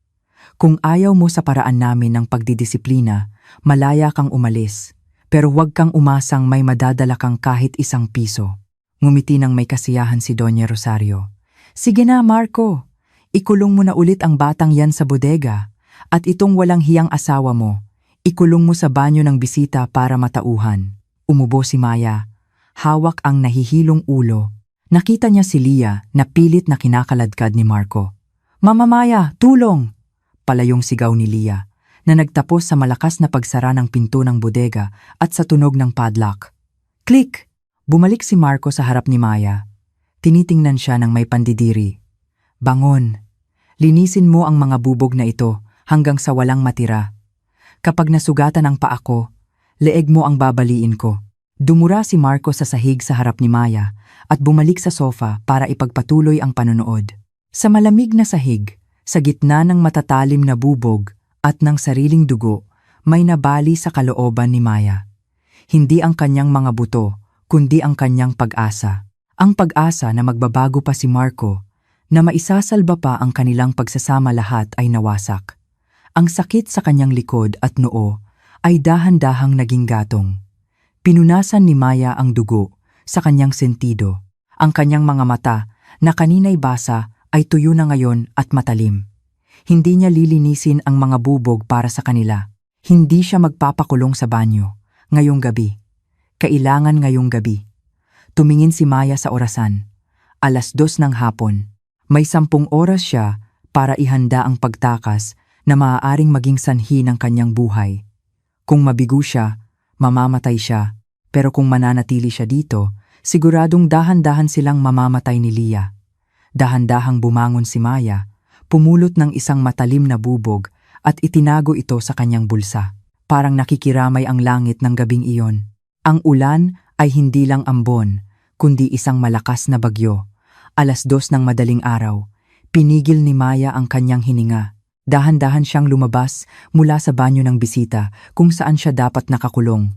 Kung ayaw mo sa paraan namin ng pagdidisiplina, malaya kang umalis. Pero huwag kang umasang may madadala kang kahit isang piso. Ngumiti ng may kasiyahan si Doña Rosario. Sige na, Marco. Ikulong mo na ulit ang batang yan sa bodega. At itong walang hiyang asawa mo, ikulong mo sa banyo ng bisita para matauhan. Umubo si Maya. Hawak ang nahihilong ulo. Nakita niya si Lia na pilit na kinakaladkad ni Marco. Mama Maya, tulong! Palayong sigaw ni Lia, na nagtapos sa malakas na pagsara ng pinto ng bodega at sa tunog ng padlock. Click! Bumalik si Marco sa harap ni Maya. Tinitingnan siya ng may pandidiri. Bangon! Linisin mo ang mga bubog na ito hanggang sa walang matira. Kapag nasugatan ang paa ko, leeg mo ang babaliin ko. Dumura si Marco sa sahig sa harap ni Maya at bumalik sa sofa para ipagpatuloy ang panonood. Sa malamig na sahig, sa gitna ng matatalim na bubog at ng sariling dugo, may nabali sa kalooban ni Maya. Hindi ang kanyang mga buto, kundi ang kanyang pag-asa. Ang pag-asa na magbabago pa si Marco, na maisasalba pa ang kanilang pagsasama lahat ay nawasak. Ang sakit sa kanyang likod at noo ay dahan-dahang naging gatong. Pinunasan ni Maya ang dugo sa kanyang sentido. Ang kanyang mga mata na kanina'y basa ay tuyo na ngayon at matalim. Hindi niya lilinisin ang mga bubog para sa kanila. Hindi siya magpapakulong sa banyo. Ngayong gabi. Kailangan ngayong gabi. Tumingin si Maya sa orasan. 2:00 ng hapon. May 10 oras siya para ihanda ang pagtakas na maaaring maging sanhi ng kanyang buhay. Kung mabigo siya, mamamatay siya. Pero kung mananatili siya dito, siguradong dahan-dahan silang mamamatay ni Lia. Dahan-dahang bumangon si Maya, pumulot ng isang matalim na bubog at itinago ito sa kanyang bulsa. Parang nakikiramay ang langit ng gabing iyon. Ang ulan ay hindi lang ambon, kundi isang malakas na bagyo. 2:00 ng madaling araw, pinigil ni Maya ang kanyang hininga. Dahan-dahan siyang lumabas mula sa banyo ng bisita kung saan siya dapat nakakulong.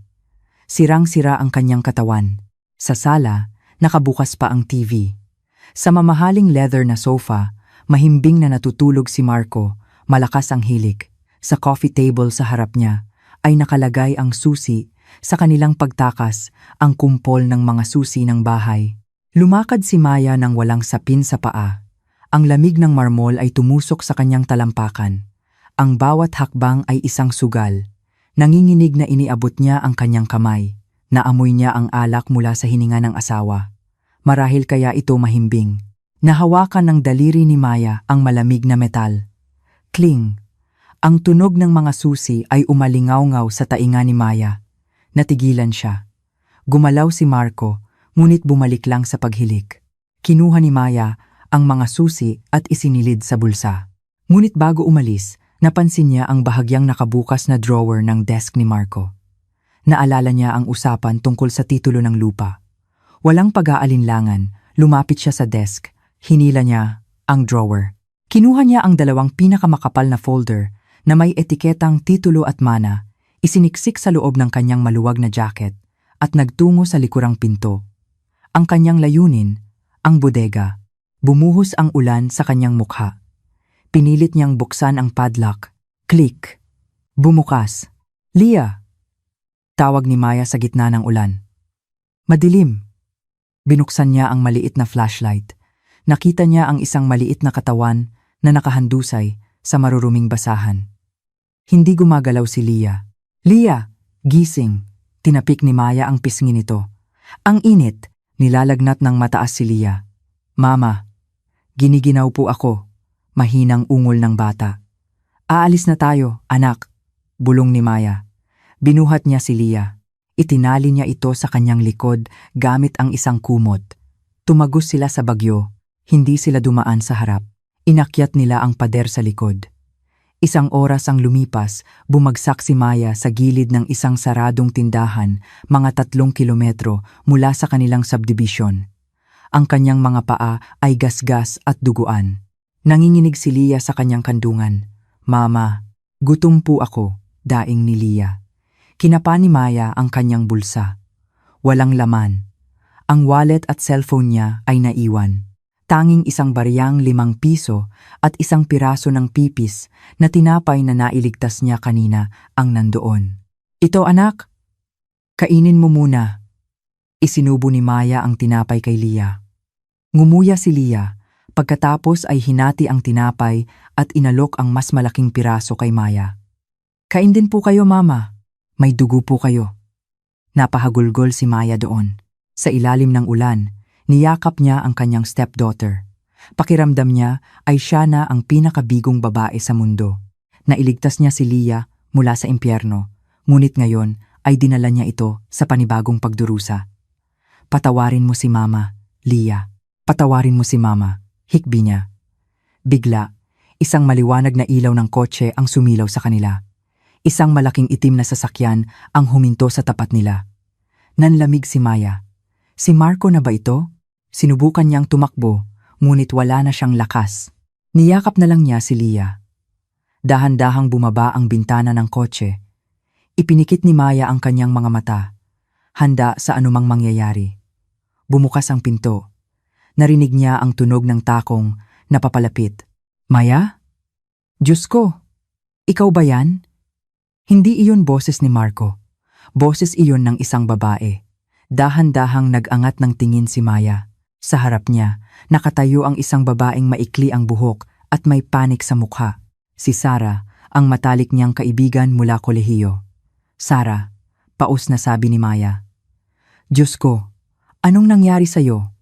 Sirang-sira ang kanyang katawan. Sa sala, nakabukas pa ang TV. Sa mamahaling leather na sofa, mahimbing na natutulog si Marco, malakas ang hilik. Sa coffee table sa harap niya ay nakalagay ang susi, sa kanilang pagtakas ang kumpol ng mga susi ng bahay. Lumakad si Maya nang walang sapin sa paa. Ang lamig ng marmol ay tumusok sa kanyang talampakan. Ang bawat hakbang ay isang sugal. Nanginginig na iniabot niya ang kanyang kamay. Naamoy niya ang alak mula sa hininga ng asawa. Marahil kaya ito mahimbing. Nahawakan ng daliri ni Maya ang malamig na metal. Kling! Ang tunog ng mga susi ay umalingaw-ngaw sa tainga ni Maya. Natigilan siya. Gumalaw si Marco, ngunit bumalik lang sa paghilik. Kinuha ni Maya ang mga susi at isinilid sa bulsa. Ngunit bago umalis, napansin niya ang bahagyang nakabukas na drawer ng desk ni Marco. Naalala niya ang usapan tungkol sa titulo ng lupa. Walang pag-aalinlangan, lumapit siya sa desk. Hinila niya ang drawer. Kinuha niya ang 2 pinakamakapal na folder na may etiketang titulo at mana, isiniksik sa loob ng kanyang maluwag na jacket at nagtungo sa likurang pinto. Ang kanyang layunin, ang bodega. Bumuhos ang ulan sa kanyang mukha. Pinilit niyang buksan ang padlock. Click! Bumukas. Lia! Tawag ni Maya sa gitna ng ulan. Madilim. Binuksan niya ang maliit na flashlight. Nakita niya ang isang maliit na katawan na nakahandusay sa maruruming basahan. Hindi gumagalaw si Lia. Lia! Gising! Tinapik ni Maya ang pisngi nito. Ang init, nilalagnat ng mataas si Lia. Mama, giniginaw po ako. Mahinang ungol ng bata. Aalis na tayo, anak. Bulong ni Maya. Binuhat niya si Lia. Itinali niya ito sa kanyang likod gamit ang isang kumot. Tumagos sila sa bagyo. Hindi sila dumaan sa harap. Inakyat nila ang pader sa likod. 1 oras ang lumipas, bumagsak si Maya sa gilid ng isang saradong tindahan, mga 3 kilometro mula sa kanilang subdivision. Ang kanyang mga paa ay gasgas at duguan. Nanginginig si Lia sa kanyang kandungan. Mama, gutom po ako, daing ni Lia. Kinapa ni Maya ang kanyang bulsa. Walang laman. Ang wallet at cellphone niya ay naiwan. Tanging isang bariyang 5 piso at isang piraso ng pipis na tinapay na nailigtas niya kanina ang nandoon. Ito anak, kainin mo muna. Isinubo ni Maya ang tinapay kay Lia. Ngumuya si Lia, pagkatapos ay hinati ang tinapay at inalok ang mas malaking piraso kay Maya. Kain din po kayo mama, may dugo po kayo. Napahagulgol si Maya doon. Sa ilalim ng ulan, niyakap niya ang kanyang stepdaughter. Pakiramdam niya ay siya na ang pinakabigong babae sa mundo. Nailigtas niya si Lia mula sa impyerno, ngunit ngayon ay dinala niya ito sa panibagong pagdurusa. Patawarin mo si Mama, Lia. Patawarin mo si Mama, hikbi niya. Bigla, isang maliwanag na ilaw ng kotse ang sumilaw sa kanila. Isang malaking itim na sasakyan ang huminto sa tapat nila. Nanlamig si Maya. Si Marco na ba ito? Sinubukan niyang tumakbo, ngunit wala na siyang lakas. Niyakap na lang niya si Lia. Dahan-dahang bumaba ang bintana ng kotse. Ipinikit ni Maya ang kanyang mga mata, handa sa anumang mangyayari. Bumukas ang pinto. Narinig niya ang tunog ng takong na papalapit. Maya? Diyos ko, ikaw ba yan? Hindi iyon boses ni Marco. Boses iyon ng isang babae. Dahan-dahang nag-angat ng tingin si Maya. Sa harap niya, nakatayo ang isang babaeng maikli ang buhok at may panik sa mukha. Si Sarah, ang matalik niyang kaibigan mula kolehiyo. Sarah, paus na sabi ni Maya. Diyos ko, anong nangyari sa'yo?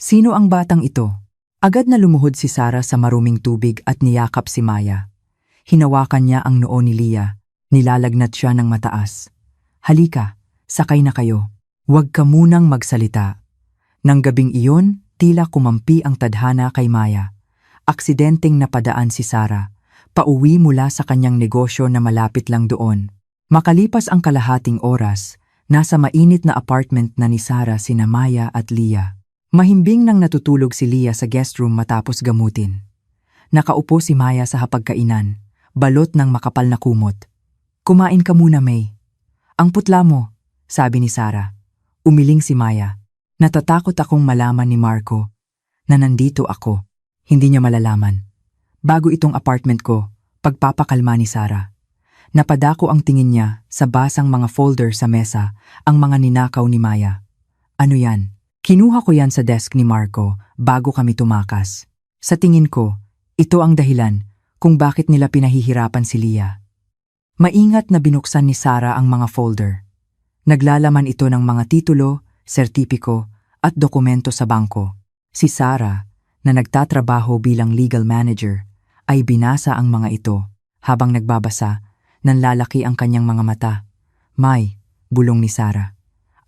Sino ang batang ito? Agad na lumuhod si Sarah sa maruming tubig at niyakap si Maya. Hinawakan niya ang noo ni Lia. Nilalagnat siya ng mataas. Halika, sakay na kayo. Huwag ka munang magsalita. Nang gabing iyon, tila kumampi ang tadhana kay Maya. Aksidenteng napadaan si Sarah, pauwi mula sa kanyang negosyo na malapit lang doon. Makalipas ang kalahating oras, nasa mainit na apartment na ni Sarah sina Maya at Lia. Mahimbing nang natutulog si Leah sa guest room matapos gamutin. Nakaupo si Maya sa hapagkainan, balot ng makapal na kumot. Kumain ka muna, May. Ang putla mo, sabi ni Sarah. Umiling si Maya. Natatakot akong malaman ni Marco na nandito ako. Hindi niya malalaman. Bago itong apartment ko, pagpapakalma ni Sarah. Napadako ang tingin niya sa basang mga folder sa mesa, ang mga ninakaw ni Maya. Ano yan? Kinuha ko yan sa desk ni Marco bago kami tumakas. Sa tingin ko, ito ang dahilan kung bakit nila pinahihirapan si Leah. Maingat na binuksan ni Sarah ang mga folder. Naglalaman ito ng mga titulo, sertipiko at dokumento sa bangko. Si Sarah, na nagtatrabaho bilang legal manager, ay binasa ang mga ito. Habang nagbabasa, nanlalaki ang kanyang mga mata. May, bulong ni Sarah.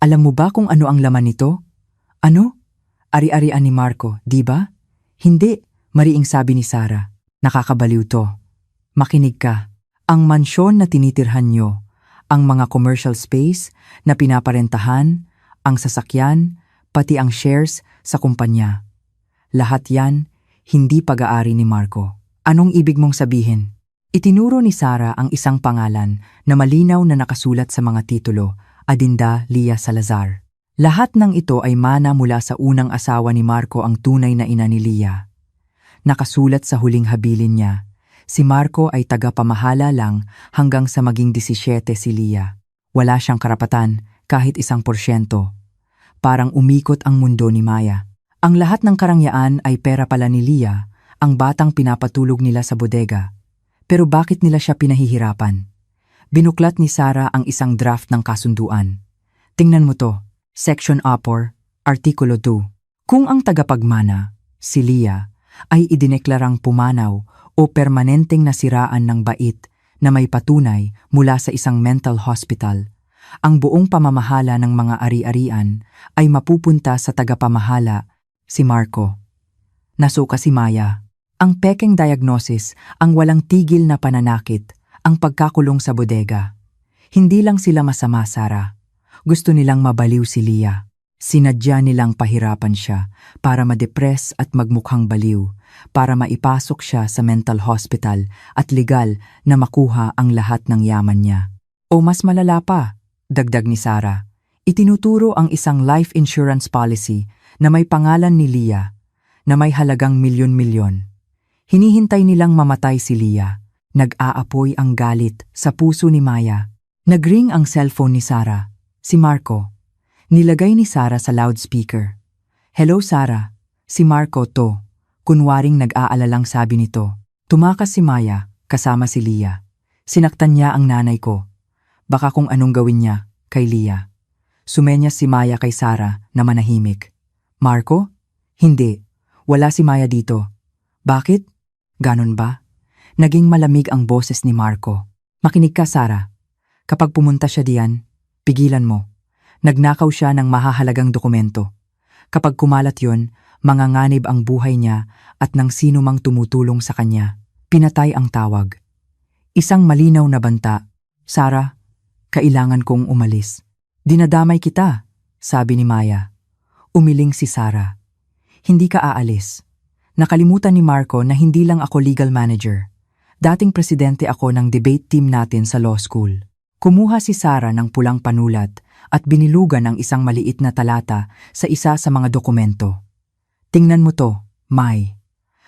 Alam mo ba kung ano ang laman nito? Ano? Ari-arian ni Marco, di ba? Hindi, mariing sabi ni Sarah. Nakakabaliw to. Makinig ka. Ang mansyon na tinitirhan nyo, ang mga commercial space na pinaparentahan, ang sasakyan, pati ang shares sa kumpanya. Lahat yan, hindi pag-aari ni Marco. Anong ibig mong sabihin? Itinuro ni Sarah ang isang pangalan na malinaw na nakasulat sa mga titulo, Adinda Leah Salazar. Lahat ng ito ay mana mula sa unang asawa ni Marco, ang tunay na ina ni Leah. Nakasulat sa huling habilin niya, si Marco ay tagapamahala lang hanggang sa maging 17 si Leah. Wala siyang karapatan kahit 1%. Parang umikot ang mundo ni Maya. Ang lahat ng karangyaan ay pera pala ni Leah, ang batang pinapatulog nila sa bodega. Pero bakit nila siya pinahihirapan? Binuklat ni Sarah ang isang draft ng kasunduan. Tingnan mo to. Section 4, Artikulo 2. Kung ang tagapagmana, si Leah, ay idineklarang pumanaw o permanenteng nasiraan ng bait na may patunay mula sa isang mental hospital, ang buong pamamahala ng mga ari-arian ay mapupunta sa tagapamahala, si Marco. Nasuka si Maya. Ang pekeng diagnosis, ang walang tigil na pananakit, ang pagkakulong sa bodega. Hindi lang sila masama, Sarah. Gusto nilang mabaliw si Leah. Sinadya nilang pahirapan siya para madepress at magmukhang baliw, para maipasok siya sa mental hospital at legal na makuha ang lahat ng yaman niya. O mas malala pa, dagdag ni Sarah, itinuturo ang isang life insurance policy na may pangalan ni Leah, na may halagang milyon-milyon. Hinihintay nilang mamatay si Leah. Nag-aapoy ang galit sa puso ni Maya. Nagring ang cellphone ni Sarah. Si Marco. Nilagay ni Sarah sa loudspeaker. Hello Sarah, si Marco to. Kunwaring nag-aalalang sabi nito. Tumakas si Maya, kasama si Leah. Sinaktan niya ang nanay ko. Baka kung anong gawin niya kay Leah. Sumenyas si Maya kay Sarah na manahimik. Marco? Hindi. Wala si Maya dito. Bakit? Ganon ba? Naging malamig ang boses ni Marco. Makinig ka, Sarah. Kapag pumunta siya diyan, pigilan mo. Nagnakaw siya ng mahahalagang dokumento. Kapag kumalat yon, manganganib ang buhay niya at ng sino mang tumutulong sa kanya. Pinatay ang tawag. Isang malinaw na banta. Sarah, kailangan kong umalis. Dinadamay kita, sabi ni Maya. Umiling si Sarah. Hindi ka aalis. Nakalimutan ni Marco na hindi lang ako legal manager. Dating presidente ako ng debate team natin sa law school. Kumuha si Sarah ng pulang panulat at binilugan ang isang maliit na talata sa isa sa mga dokumento. Tingnan mo to, May.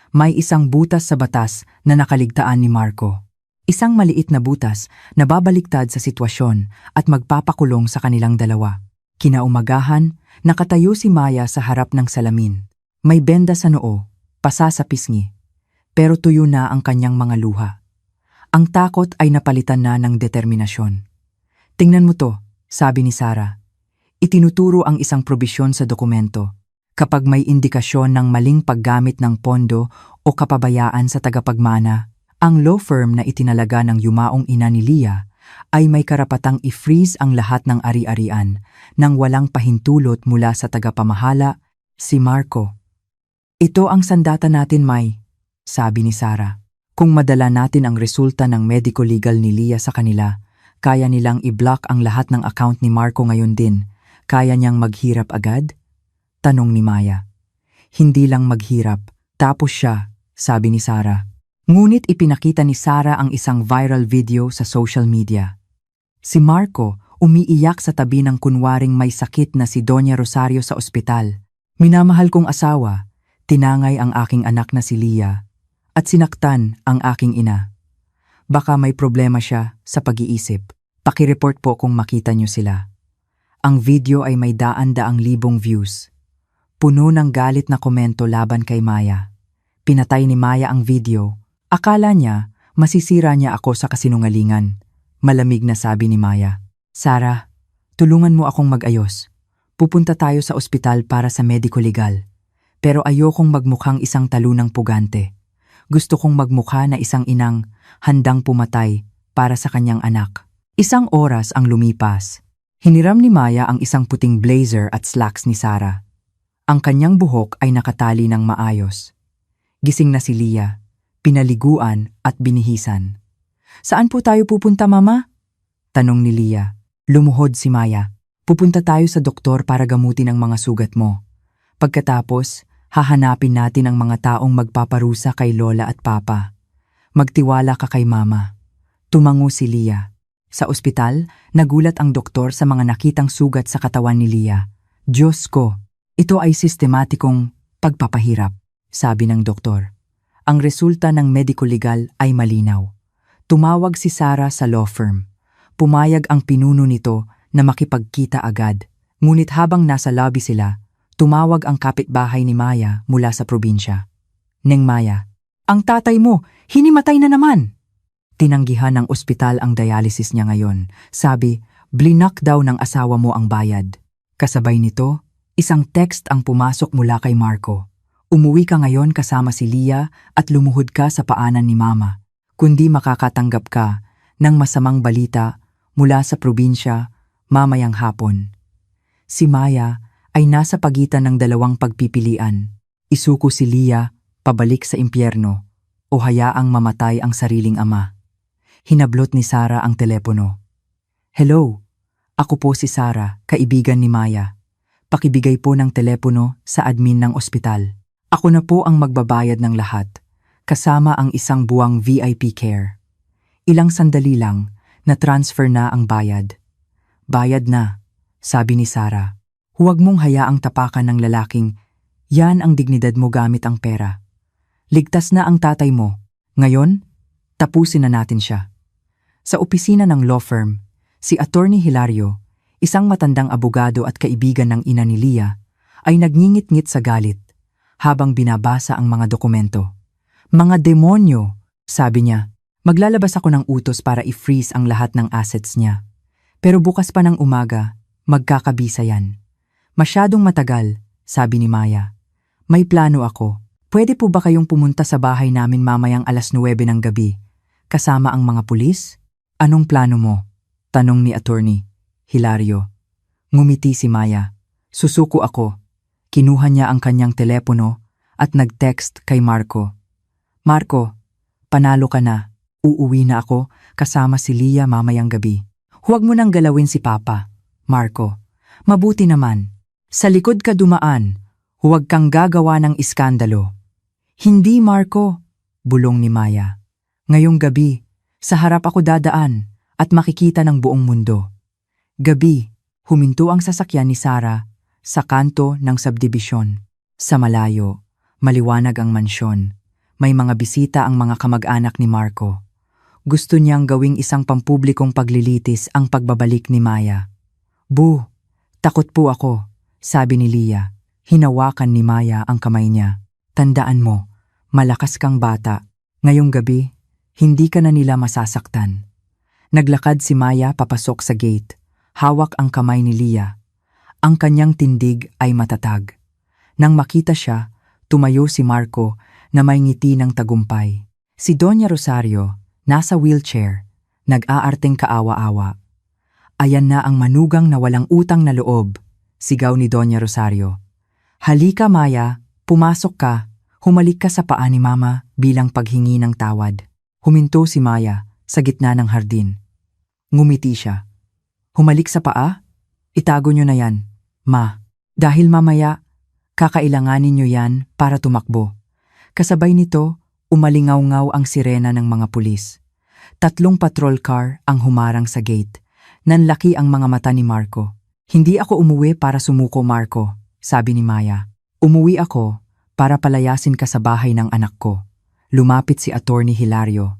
May isang butas sa batas na nakaligtaan ni Marco. Isang maliit na butas na babaliktad sa sitwasyon at magpapakulong sa kanilang dalawa. Kinaumagahan, nakatayo si Maya sa harap ng salamin. May benda sa noo, pasa sa pisngi. Pero tuyo na ang kanyang mga luha. Ang takot ay napalitan na ng determinasyon. Tingnan mo to, sabi ni Sarah. Itinuturo ang isang probisyon sa dokumento. Kapag may indikasyon ng maling paggamit ng pondo o kapabayaan sa tagapagmana, ang law firm na itinalaga ng yumaong ina ni Leah ay may karapatang i-freeze ang lahat ng ari-arian nang walang pahintulot mula sa tagapamahala, si Marco. Ito ang sandata natin, May, sabi ni Sarah. Kung madala natin ang resulta ng medico-legal ni Leah sa kanila, kaya nilang i-block ang lahat ng account ni Marco ngayon din. Kaya niyang maghirap agad? Tanong ni Maya. Hindi lang maghirap, tapos siya, sabi ni Sarah. Ngunit ipinakita ni Sarah ang isang viral video sa social media. Si Marco umiiyak sa tabi ng kunwaring may sakit na si Doña Rosario sa ospital. Minamahal kong asawa, tinangay ang aking anak na si Lia, at sinaktan ang aking ina. Baka may problema siya sa pag-iisip. Pakireport po kung makita niyo sila. Ang video ay may daan-daang libong views. Puno ng galit na komento laban kay Maya. Pinatay ni Maya ang video. Akala niya, masisira niya ako sa kasinungalingan. Malamig na sabi ni Maya. Sarah, tulungan mo akong mag-ayos. Pupunta tayo sa ospital para sa mediko legal. Pero ayokong magmukhang isang talunang pugante. Gusto kong magmukha na isang inang handang pumatay para sa kanyang anak. Isang oras ang lumipas. Hiniram ni Maya ang isang puting blazer at slacks ni Sarah. Ang kanyang buhok ay nakatali ng maayos. Gising na si Lia, pinaliguan at binihisan. Saan po tayo pupunta, Mama? Tanong ni Lia. Lumuhod si Maya. Pupunta tayo sa doktor para gamutin ang mga sugat mo. Pagkatapos, hahanapin natin ang mga taong magpaparusa kay Lola at Papa. Magtiwala ka kay Mama. Tumango si Lia. Sa ospital, nagulat ang doktor sa mga nakitang sugat sa katawan ni Lia. Diyos ko, ito ay sistematikong pagpapahirap, sabi ng doktor. Ang resulta ng mediko legal ay malinaw. Tumawag si Sarah sa law firm. Pumayag ang pinuno nito na makipagkita agad. Ngunit habang nasa lobby sila, tumawag ang kapitbahay ni Maya mula sa probinsya. Neng Maya, ang tatay mo, hinimatay na naman! Tinanggihan ng ospital ang dialysis niya ngayon. Sabi, blinak daw ng asawa mo ang bayad. Kasabay nito, isang text ang pumasok mula kay Marco. Umuwi ka ngayon kasama si Lia at lumuhod ka sa paanan ni Mama. Kundi makakatanggap ka ng masamang balita mula sa probinsya mamayang hapon. Si Maya ay nasa pagitan ng dalawang pagpipilian. Isuko si Lia pabalik sa impyerno o hayaang mamatay ang sariling ama. Hinablot ni Sarah ang telepono. Hello, ako po si Sarah, kaibigan ni Maya. Pakibigay po ng telepono sa admin ng ospital. Ako na po ang magbabayad ng lahat, kasama ang isang buwang VIP care. Ilang sandali lang, na-transfer na ang bayad. Bayad na, sabi ni Sarah. Huwag mong hayaang tapakan ng lalaking, yan ang dignidad mo gamit ang pera. Ligtas na ang tatay mo. Ngayon, tapusin na natin siya. Sa opisina ng law firm, si Attorney Hilario, isang matandang abogado at kaibigan ng ina ni Lia, ay nagngingit-ngit sa galit habang binabasa ang mga dokumento. Mga demonyo, sabi niya. Maglalabas ako ng utos para i-freeze ang lahat ng assets niya. Pero bukas pa ng umaga, magkakabisa yan. Masyadong matagal, sabi ni Maya. May plano ako. Pwede po ba kayong pumunta sa bahay namin mamayang 9:00 ng gabi, kasama ang mga pulis? Anong plano mo? Tanong ni Attorney Hilario. Ngumiti si Maya. Susuko ako. Kinuha niya ang kanyang telepono at nag-text kay Marco. Marco, panalo ka na. Uuwi na ako kasama si Lia mamayang gabi. Huwag mo nang galawin si Papa, Marco. Mabuti naman. Sa likod ka dumaan. Huwag kang gagawa ng iskandalo. Hindi, Marco, bulong ni Maya. Ngayong gabi, sa harap ako dadaan at makikita ng buong mundo. Gabi, huminto ang sasakyan ni Sarah sa kanto ng subdivision. Sa malayo, maliwanag ang mansyon. May mga bisita ang mga kamag-anak ni Marco. Gusto niyang gawing isang pampublikong paglilitis ang pagbabalik ni Maya. Bu, takot po ako, sabi ni Lia. Hinawakan ni Maya ang kamay niya. Tandaan mo, malakas kang bata. Ngayong gabi, hindi ka na nila masasaktan. Naglakad si Maya papasok sa gate. Hawak ang kamay ni Lia. Ang kanyang tindig ay matatag. Nang makita siya, tumayo si Marco na may ngiti ng tagumpay. Si Doña Rosario, nasa wheelchair, nag-aarteng kaawa-awa. Ayan na ang manugang na walang utang na loob, sigaw ni Doña Rosario. Halika Maya, pumasok ka, humalik ka sa paa ni Mama bilang paghingi ng tawad. Huminto si Maya sa gitna ng hardin. Ngumiti siya. Humalik sa paa? Itago niyo na yan, Ma. Dahil mamaya, Kakailanganin nyo yan para tumakbo. Kasabay nito, umalingaw-ngaw ang sirena ng mga pulis. 3 patrol car ang humarang sa gate. Nanlaki ang mga mata ni Marco. Hindi ako umuwi para sumuko, Marco, sabi ni Maya. Umuwi ako para palayasin ka sa bahay ng anak ko. Lumapit si Attorney Hilario.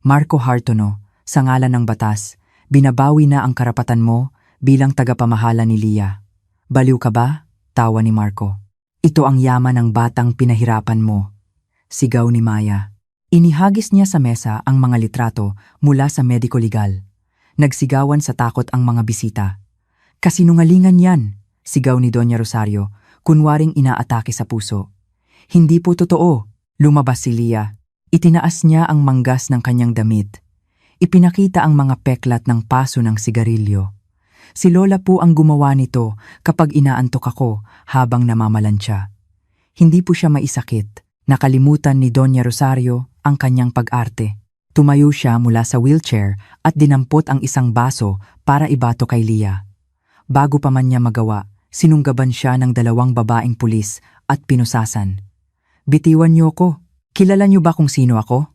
Marco Hartono, sa ngalan ng batas, binabawi na ang karapatan mo bilang tagapamahala ni Lia. Baliw ka ba? Tawa ni Marco. Ito ang yaman ng batang pinahirapan mo. Sigaw ni Maya. Inihagis niya sa mesa ang mga litrato mula sa mediko legal. Nagsigawan sa takot ang mga bisita. Kasinungalingan yan, sigaw ni Doña Rosario, kunwaring inaatake sa puso. Hindi po totoo, lumabas si Lia. Itinaas niya ang manggas ng kanyang damit. Ipinakita ang mga peklat ng paso ng sigarilyo. Si Lola po ang gumawa nito kapag inaantok ako habang namamalansya. Hindi po siya maisakit. Nakalimutan ni Doña Rosario ang kanyang pag-arte. Tumayo siya mula sa wheelchair at dinampot ang isang baso para ibato kay Lia. Bago pa man niya magawa, sinunggaban siya ng 2 babaeng pulis at pinusasan. Bitiwan niyo ko. Kilala niyo ba kung sino ako?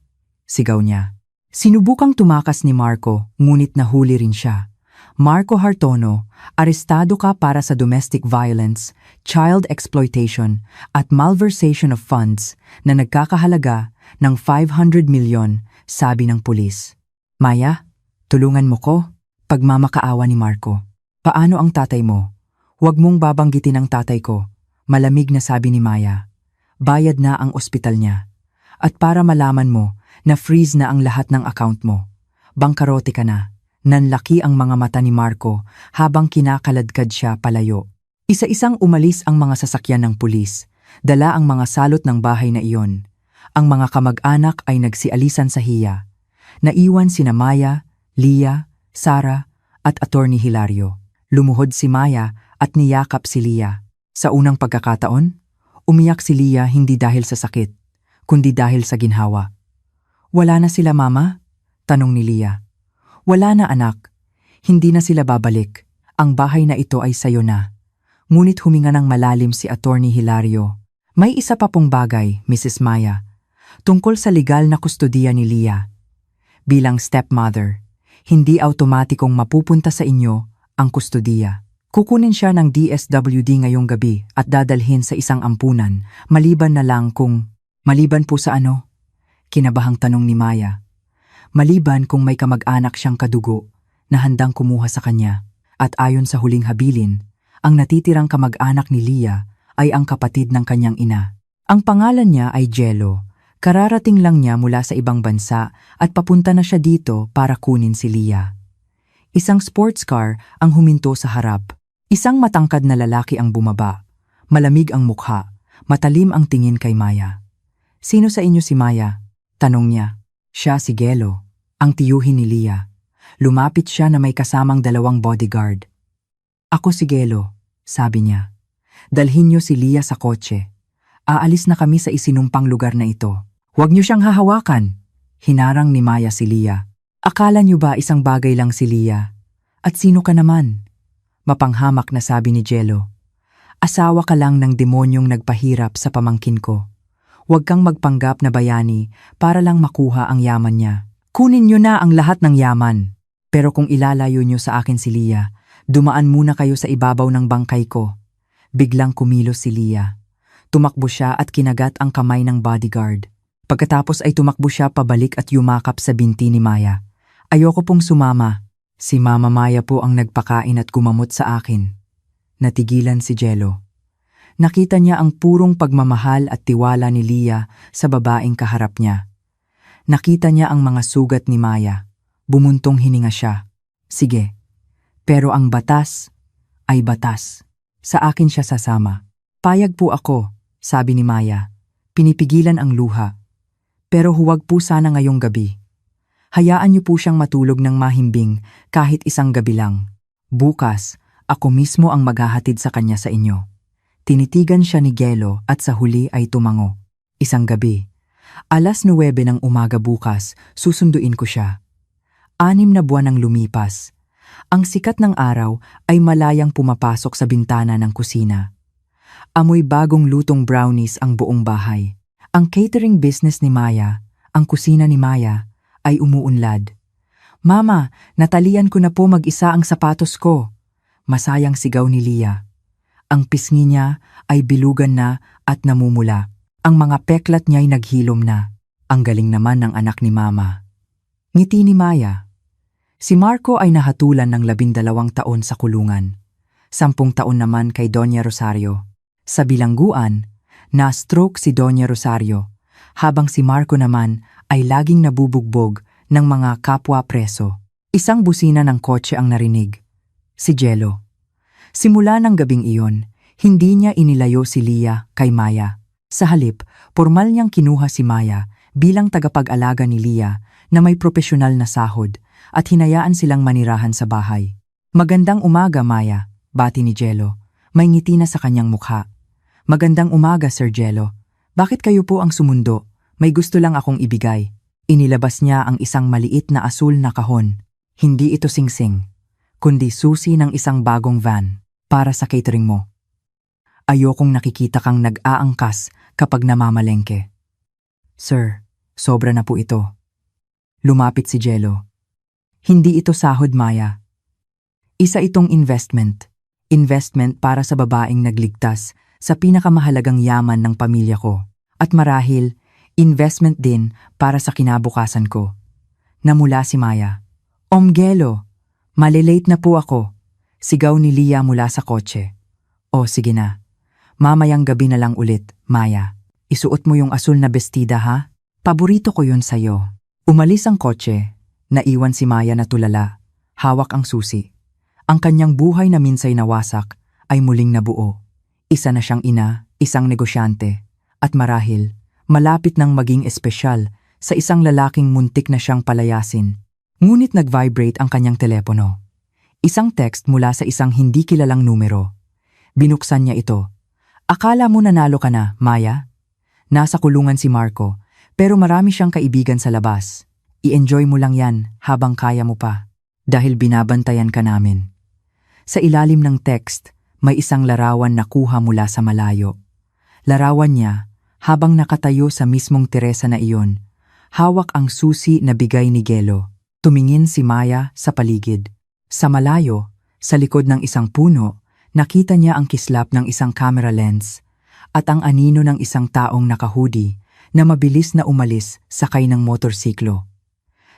Sigaw niya. Sinubukang tumakas ni Marco, ngunit nahuli rin siya. Marco Hartono, arestado ka para sa domestic violence, child exploitation at malversation of funds na nagkakahalaga ng 500 milyon, sabi ng pulis. Maya, tulungan mo ko? Pagmamakaawa ni Marco. Paano ang tatay mo? Huwag mong babanggitin ang tatay ko, malamig na sabi ni Maya. Bayad na ang ospital niya. At para malaman mo na freeze na ang lahat ng account mo. Bangkarote ka na. Nanlaki ang mga mata ni Marco habang kinakaladkad siya palayo. Isa-isang umalis ang mga sasakyan ng pulis. Dala ang mga salot ng bahay na iyon. Ang mga kamag-anak ay nagsialisan sa hiya. Naiwan sina Maya, Lia, Sara at Attorney Hilario. Lumuhod si Maya at niyakap si Lia. Sa unang pagkakataon, umiyak si Lia hindi dahil sa sakit, kundi dahil sa ginhawa. Wala na sila, Mama? Tanong ni Lia. Wala na, anak. Hindi na sila babalik. Ang bahay na ito ay sayo na. Ngunit huminga ng malalim si Attorney Hilario. May isa pa pong bagay, Mrs. Maya, tungkol sa legal na kustodiya ni Lia. Bilang stepmother, hindi automatikong mapupunta sa inyo ang kustodiya. Kukunin siya ng DSWD ngayong gabi at dadalhin sa isang ampunan, maliban na lang kung... Maliban po sa ano? Kinabahang tanong ni Maya. Maliban kung may kamag-anak siyang kadugo na handang kumuha sa kanya. At ayon sa huling habilin, ang natitirang kamag-anak ni Lia ay ang kapatid ng kanyang ina. Ang pangalan niya ay Jello. Kararating lang niya mula sa ibang bansa at papunta na siya dito para kunin si Lia. Isang sports car ang huminto sa harap. Isang matangkad na lalaki ang bumaba. Malamig ang mukha, matalim ang tingin kay Maya. Sino sa inyo si Maya? Tanong niya. Siya si Gelo, ang tiyuhin ni Lia. Lumapit siya na may kasamang 2 bodyguard. Ako si Gelo, sabi niya. Dalhin niyo si Lia sa kotse. Aalis na kami sa isinumpang lugar na ito. Huwag niyo siyang hahawakan. Hinarang ni Maya si Lia. Akala niyo ba isang bagay lang si Lia? At sino ka naman? Mapanghamak na sabi ni Gelo. Asawa ka lang ng demonyong nagpahirap sa pamangkin ko. Huwag kang magpanggap na bayani para lang makuha ang yaman niya. Kunin niyo na ang lahat ng yaman. Pero kung ilalayo niyo sa akin si Lia, dumaan muna kayo sa ibabaw ng bangkay ko. Biglang kumilos si Lia. Tumakbo siya at kinagat ang kamay ng bodyguard. Pagkatapos ay tumakbo siya pabalik at yumakap sa binti ni Maya. Ayoko pong sumama. Si Mama Maya po ang nagpakain at gumamot sa akin. Natigilan si Jello. Nakita niya ang purong pagmamahal at tiwala ni Lia sa babaeng kaharap niya. Nakita niya ang mga sugat ni Maya. Bumuntong hininga siya. Sige, pero ang batas ay batas. Sa akin siya sasama. Payag po ako, sabi ni Maya. Pinipigilan ang luha. Pero huwag po sana ngayong gabi. Hayaan niyo po siyang matulog ng mahimbing kahit isang gabi lang. Bukas, ako mismo ang maghahatid sa kanya sa inyo. Tinitigan siya ni Gelo at sa huli ay tumango. Isang gabi. 9:00 ng umaga bukas, susunduin ko siya. 6 na buwan ang lumipas. Ang sikat ng araw ay malayang pumapasok sa bintana ng kusina. Amoy bagong lutong brownies ang buong bahay. Ang catering business ni Maya, ang kusina ni Maya, ay umuunlad. Mama, natalian ko na po mag-isa ang sapatos ko. Masayang sigaw ni Lia. Ang pisngi niya ay bilugan na at namumula. Ang mga peklat niya'y naghilom na. Ang galing naman ng anak ni Mama. Ngiti ni Maya. Si Marco ay nahatulan ng 12 taon sa kulungan. 10 taon naman kay Doña Rosario. Sa bilangguan, na-stroke si Doña Rosario, habang si Marco naman ay laging nabubugbog ng mga kapwa preso. Isang busina ng kotse ang narinig. Si Jello. Simula ng gabing iyon, hindi niya inilayo si Lia kay Maya. Sa halip, pormal niyang kinuha si Maya bilang tagapag-alaga ni Lia na may propesyonal na sahod at hinayaan silang manirahan sa bahay. Magandang umaga, Maya, bati ni Jello. May ngiti na sa kanyang mukha. Magandang umaga, Sir Jello. Bakit kayo po ang sumundo? May gusto lang akong ibigay. Inilabas niya ang isang maliit na asul na kahon. Hindi ito singsing, kundi susi ng isang bagong van para sa catering mo. Ayokong nakikita kang nag-aangkas kapag namamalengke. Sir, sobra na po ito. Lumapit si Jello. Hindi ito sahod, Maya. Isa itong investment. Investment para sa babaeng nagligtas sa pinakamahalagang yaman ng pamilya ko. At marahil, investment din para sa kinabukasan ko. Namula si Maya. Jello, malilate na po ako. Sigaw ni Lia mula sa kotse. O sige na. Mamayang gabi na lang ulit, Maya. Isuot mo yung asul na bestida, ha? Paborito ko yun sa'yo. Umalis ang kotse. Naiwan si Maya na tulala. Hawak ang susi. Ang kanyang buhay na minsay nawasak ay muling nabuo. Isa na siyang ina, isang negosyante. At marahil, malapit nang maging espesyal sa isang lalaking muntik na siyang palayasin. Ngunit nag-vibrate ang kanyang telepono. Isang text mula sa isang hindi kilalang numero. Binuksan niya ito. Akala mo nanalo ka na, Maya? Nasa kulungan si Marco, pero marami siyang kaibigan sa labas. I-enjoy mo lang yan habang kaya mo pa. Dahil binabantayan ka namin. Sa ilalim ng text, may isang larawan na kuha mula sa malayo. Larawan niya habang nakatayo sa mismong teresa na iyon. Hawak ang susi na bigay ni Jello. Tumingin si Maya sa paligid. Sa malayo, sa likod ng isang puno, nakita niya ang kislap ng isang camera lens at ang anino ng isang taong naka-hoodie na mabilis na umalis sakay ng motorsiklo.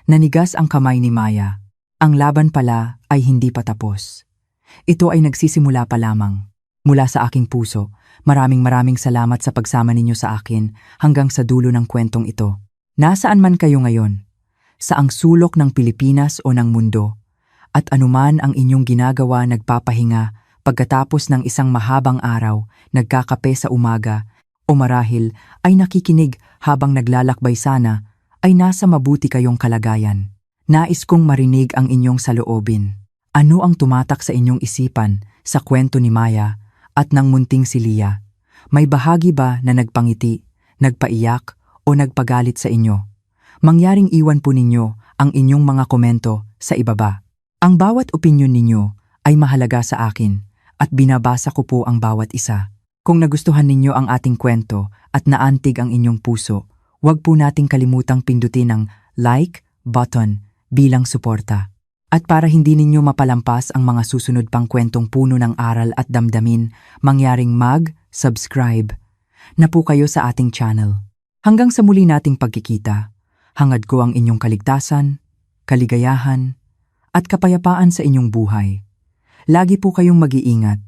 Nanigas ang kamay ni Maya. Ang laban pala ay hindi pa tapos. Ito ay nagsisimula pa lamang. Mula sa aking puso, maraming salamat sa pagsama ninyo sa akin hanggang sa dulo ng kwentong ito. Nasaan man kayo ngayon, sa ang sulok ng Pilipinas o ng mundo, at anuman ang inyong ginagawa nagpapahinga pagkatapos ng isang mahabang araw, nagkakape sa umaga, o marahil ay nakikinig habang naglalakbay sana, ay nasa mabuti kayong kalagayan. Nais kong marinig ang inyong saloobin. Ano ang tumatak sa inyong isipan sa kwento ni Maya at ng munting si Lia? May bahagi ba na nagpangiti, nagpaiyak o nagpagalit sa inyo? Mangyaring iwan po ninyo ang inyong mga komento sa ibaba. Ang bawat opinyon ninyo ay mahalaga sa akin at binabasa ko po ang bawat isa. Kung nagustuhan ninyo ang ating kwento at naantig ang inyong puso, huwag po nating kalimutang pindutin ang like button bilang suporta. At para hindi ninyo mapalampas ang mga susunod pang kwentong puno ng aral at damdamin, mangyaring mag-subscribe na po kayo sa ating channel. Hanggang sa muli nating pagkikita, hangad ko ang inyong kaligtasan, kaligayahan, at kapayapaan sa inyong buhay. Lagi po kayong mag-iingat.